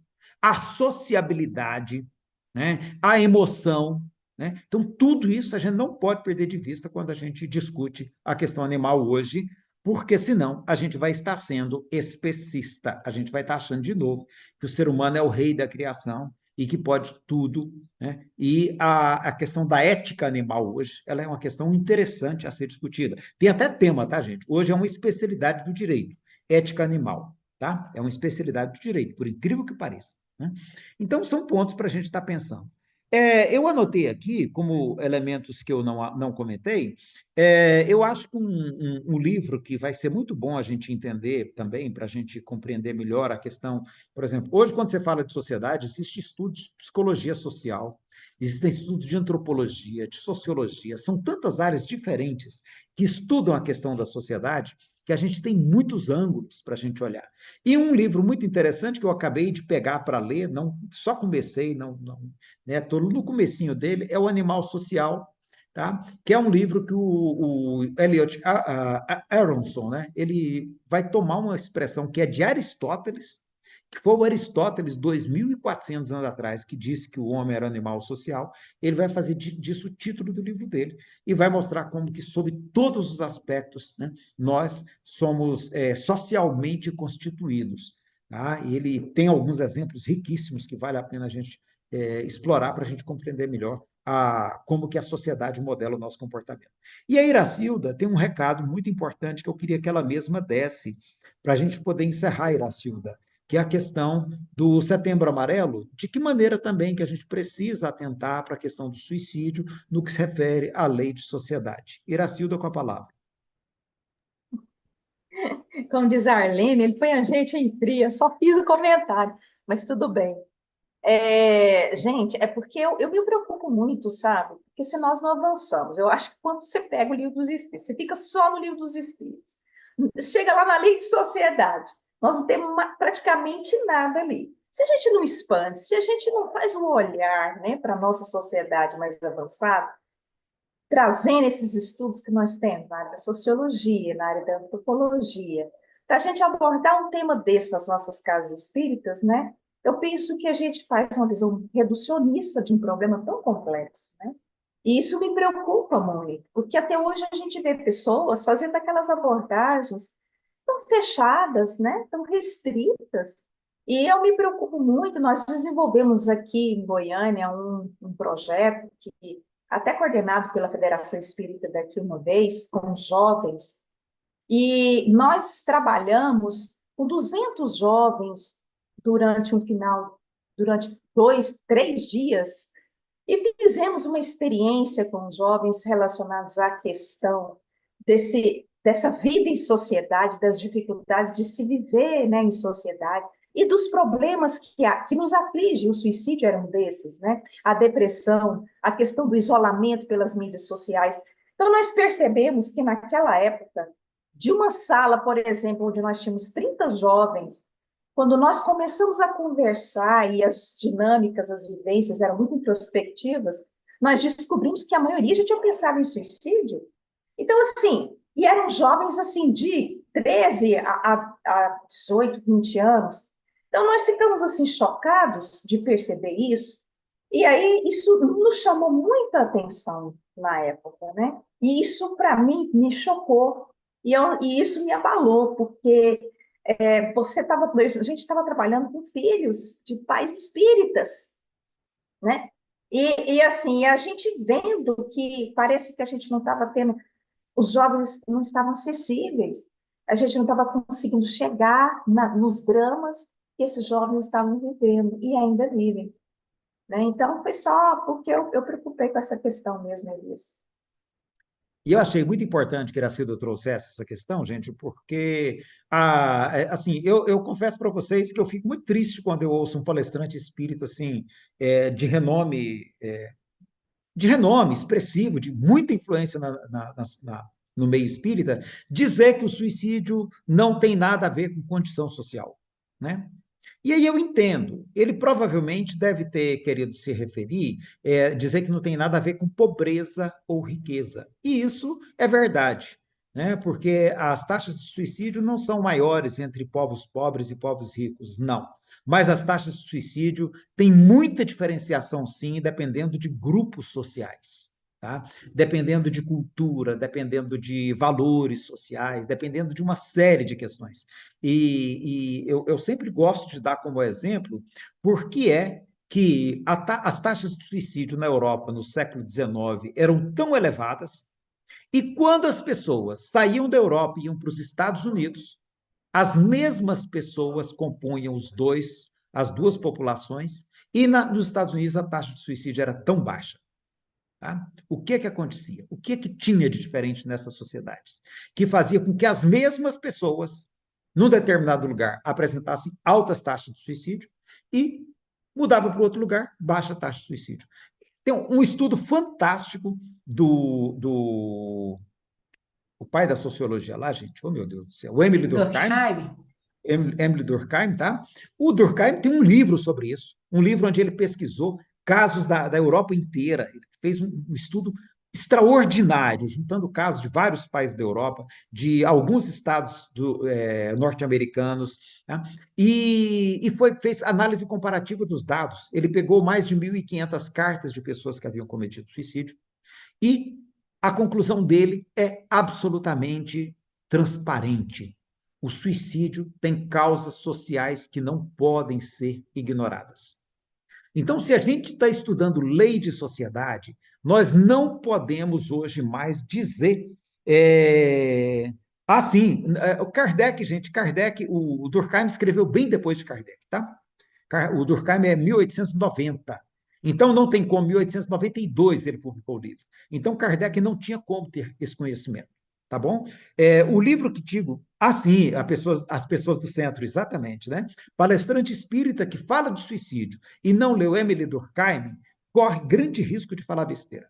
há sociabilidade, né? A emoção, né? Então, tudo isso a gente não pode perder de vista quando a gente discute a questão animal hoje, porque senão a gente vai estar sendo especista, a gente vai estar achando de novo que o ser humano é o rei da criação e que pode tudo, né? E a questão da ética animal hoje, ela é uma questão interessante a ser discutida. Tem até tema, tá, gente? Hoje é uma especialidade do direito, ética animal, tá? É uma especialidade do direito, por incrível que pareça, né? Então, são pontos para a gente estar pensando. Eu anotei aqui, como elementos que eu não comentei, eu acho que um livro que vai ser muito bom a gente entender também, para a gente compreender melhor a questão, por exemplo, hoje, quando você fala de sociedade, existe estudo de psicologia social, existem estudos de antropologia, de sociologia, são tantas áreas diferentes que estudam a questão da sociedade que a gente tem muitos ângulos para a gente olhar. E um livro muito interessante que eu acabei de pegar para ler, não só comecei, né, estou no comecinho dele, é O Animal Social, tá? Que é um livro que o Elliot Aronson, né, ele vai tomar uma expressão que é de Aristóteles, que foi o Aristóteles, 2.400 anos atrás, que disse que o homem era animal social, ele vai fazer disso o título do livro dele, e vai mostrar como que, sob todos os aspectos, né, nós somos socialmente constituídos. Tá? E ele tem alguns exemplos riquíssimos que vale a pena a gente explorar para a gente compreender melhor como que a sociedade modela o nosso comportamento. E a Iracilda tem um recado muito importante que eu queria que ela mesma desse para a gente poder encerrar, Iracilda, que é a questão do Setembro Amarelo, de que maneira também que a gente precisa atentar para a questão do suicídio no que se refere à lei de sociedade. Iracilda, com a palavra. Como diz a Arlene, ele põe a gente em fria, só fiz o comentário, mas tudo bem. Gente, é porque eu me preocupo muito, sabe? Porque se nós não avançamos, eu acho que quando você pega o livro dos Espíritos, você fica só no livro dos Espíritos, chega lá na lei de sociedade, nós não temos praticamente nada ali. Se a gente não expande, se a gente não faz um olhar, né, para a nossa sociedade mais avançada, trazendo esses estudos que nós temos na área da sociologia, na área da antropologia, para a gente abordar um tema desse nas nossas casas espíritas, né? Eu penso que a gente faz uma visão reducionista de um problema tão complexo, né? E isso me preocupa muito, porque até hoje a gente vê pessoas fazendo aquelas abordagens tão fechadas, né? Tão restritas. E eu me preocupo muito, nós desenvolvemos aqui em Goiânia um projeto que até coordenado pela Federação Espírita daqui uma vez, com jovens, e nós trabalhamos com 200 jovens durante durante 2, 3 dias, e fizemos uma experiência com os jovens relacionados à questão dessa vida em sociedade, das dificuldades de se viver, né, em sociedade, e dos problemas que nos afligem. O suicídio era um desses, né? A depressão, a questão do isolamento pelas mídias sociais. Então, nós percebemos que naquela época, de uma sala, por exemplo, onde nós tínhamos 30 jovens, quando nós começamos a conversar e as dinâmicas, as vivências eram muito introspectivas, nós descobrimos que a maioria já tinha pensado em suicídio. Então, assim, e eram jovens, assim, de 13 a 18, 20 anos. Então, nós ficamos, assim, chocados de perceber isso, e aí isso nos chamou muita atenção na época, né? E isso, para mim, me chocou, e isso me abalou, porque a gente estava trabalhando com filhos de pais espíritas, né? E assim, a gente vendo que parece que a gente não estava tendo, os jovens não estavam acessíveis, a gente não estava conseguindo chegar nos dramas que esses jovens estavam vivendo, e ainda vivem, né? Então, foi só porque eu preocupei com essa questão mesmo, Elias. E eu achei muito importante que a Iracilda trouxesse essa questão, gente, porque, assim, eu confesso para vocês que eu fico muito triste quando eu ouço um palestrante espírita, assim, de renome expressivo, de muita influência no meio espírita, dizer que o suicídio não tem nada a ver com condição social, né? E aí eu entendo, ele provavelmente deve ter querido se referir, dizer que não tem nada a ver com pobreza ou riqueza. E isso é verdade, né? Porque as taxas de suicídio não são maiores entre povos pobres e povos ricos, não. mas as taxas de suicídio têm muita diferenciação, sim, dependendo de grupos sociais. Tá? Dependendo de cultura, dependendo de valores sociais, dependendo de uma série de questões. E eu sempre gosto de dar como exemplo porque é que as taxas de suicídio na Europa no século XIX eram tão elevadas, e quando as pessoas saíam da Europa e iam para os Estados Unidos, as mesmas pessoas compunham as duas populações, e nos Estados Unidos a taxa de suicídio era tão baixa. Tá? O que acontecia? O que tinha de diferente nessas sociedades? Que fazia com que as mesmas pessoas, num determinado lugar, apresentassem altas taxas de suicídio e mudavam para outro lugar, baixa taxa de suicídio. Tem um estudo fantástico o pai da sociologia lá, gente, oh meu Deus do céu, o Emile Durkheim. Emile Durkheim, tá? O Durkheim tem um livro sobre isso, um livro onde ele pesquisou casos da Europa inteira, ele fez um estudo extraordinário, juntando casos de vários países da Europa, de alguns estados norte-americanos, tá? E fez análise comparativa dos dados. Ele pegou mais de 1.500 cartas de pessoas que haviam cometido suicídio, e a conclusão dele é absolutamente transparente. O suicídio tem causas sociais que não podem ser ignoradas. Então, se a gente está estudando lei de sociedade, nós não podemos hoje mais dizer assim, o Kardec, o Durkheim escreveu bem depois de Kardec, tá? O Durkheim é 1890. Então, não tem como, em 1892 ele publicou o livro. Então, Kardec não tinha como ter esse conhecimento, tá bom? O livro que digo, assim, as pessoas do centro, exatamente, né? Palestrante espírita que fala de suicídio e não leu Emile Durkheim, corre grande risco de falar besteira.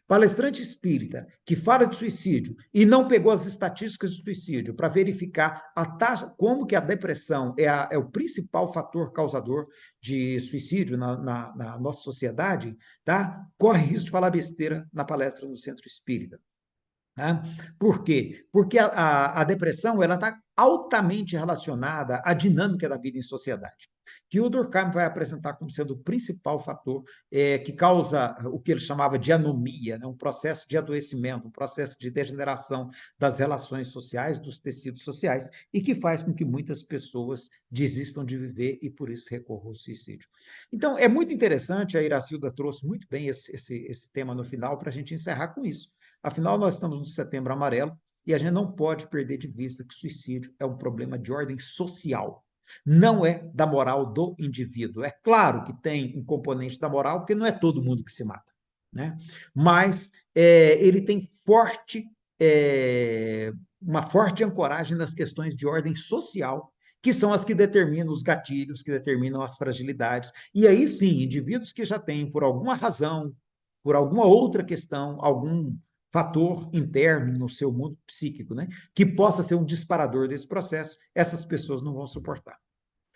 Palestrante espírita que fala de suicídio e não pegou as estatísticas de suicídio para verificar a taxa, como que a depressão é o principal fator causador de suicídio na nossa sociedade, tá? Corre risco de falar besteira na palestra no Centro Espírita. Tá? Por quê? Porque a depressão está altamente relacionada à dinâmica da vida em sociedade, que o Durkheim vai apresentar como sendo o principal fator que causa o que ele chamava de anomia, né? Um processo de adoecimento, um processo de degeneração das relações sociais, dos tecidos sociais, e que faz com que muitas pessoas desistam de viver e, por isso, recorram ao suicídio. Então, é muito interessante, a Iracilda trouxe muito bem esse tema no final, para a gente encerrar com isso. Afinal, nós estamos no Setembro Amarelo e a gente não pode perder de vista que o suicídio é um problema de ordem social, não é da moral do indivíduo. É claro que tem um componente da moral, porque não é todo mundo que se mata, né? Mas ele tem uma forte ancoragem nas questões de ordem social, que são as que determinam os gatilhos, que determinam as fragilidades. E aí sim, indivíduos que já têm, por alguma razão, por alguma outra questão, algum fator interno no seu mundo psíquico, né, que possa ser um disparador desse processo, essas pessoas não vão suportar.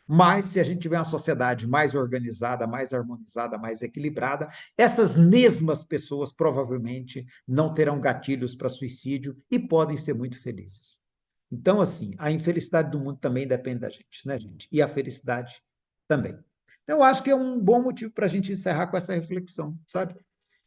Mas, se a gente tiver uma sociedade mais organizada, mais harmonizada, mais equilibrada, essas mesmas pessoas provavelmente não terão gatilhos para suicídio e podem ser muito felizes. Então, assim, a infelicidade do mundo também depende da gente, né, gente? E a felicidade também. Então, eu acho que é um bom motivo para a gente encerrar com essa reflexão, sabe?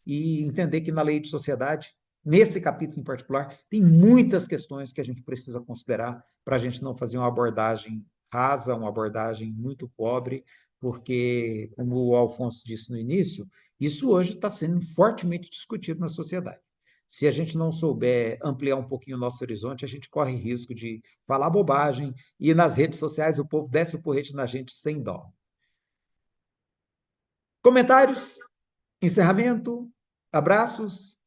E entender que na lei de sociedade, nesse capítulo em particular, tem muitas questões que a gente precisa considerar para a gente não fazer uma abordagem rasa, uma abordagem muito pobre, porque, como o Alfonso disse no início, isso hoje está sendo fortemente discutido na sociedade. Se a gente não souber ampliar um pouquinho o nosso horizonte, a gente corre risco de falar bobagem e nas redes sociais o povo desce o porrete na gente sem dó. Comentários? Encerramento? Abraços?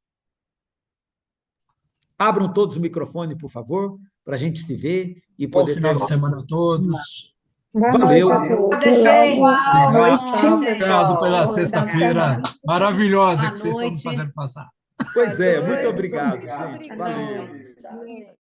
Abram todos o microfone, por favor, para a gente se ver e Bom poder final ter... de semana a todos. Boa Valeu. noite a todos. Obrigado pela sexta-feira maravilhosa que vocês estão me noite. fazendo passar. Pois é, muito obrigado, gente. Valeu. Valeu.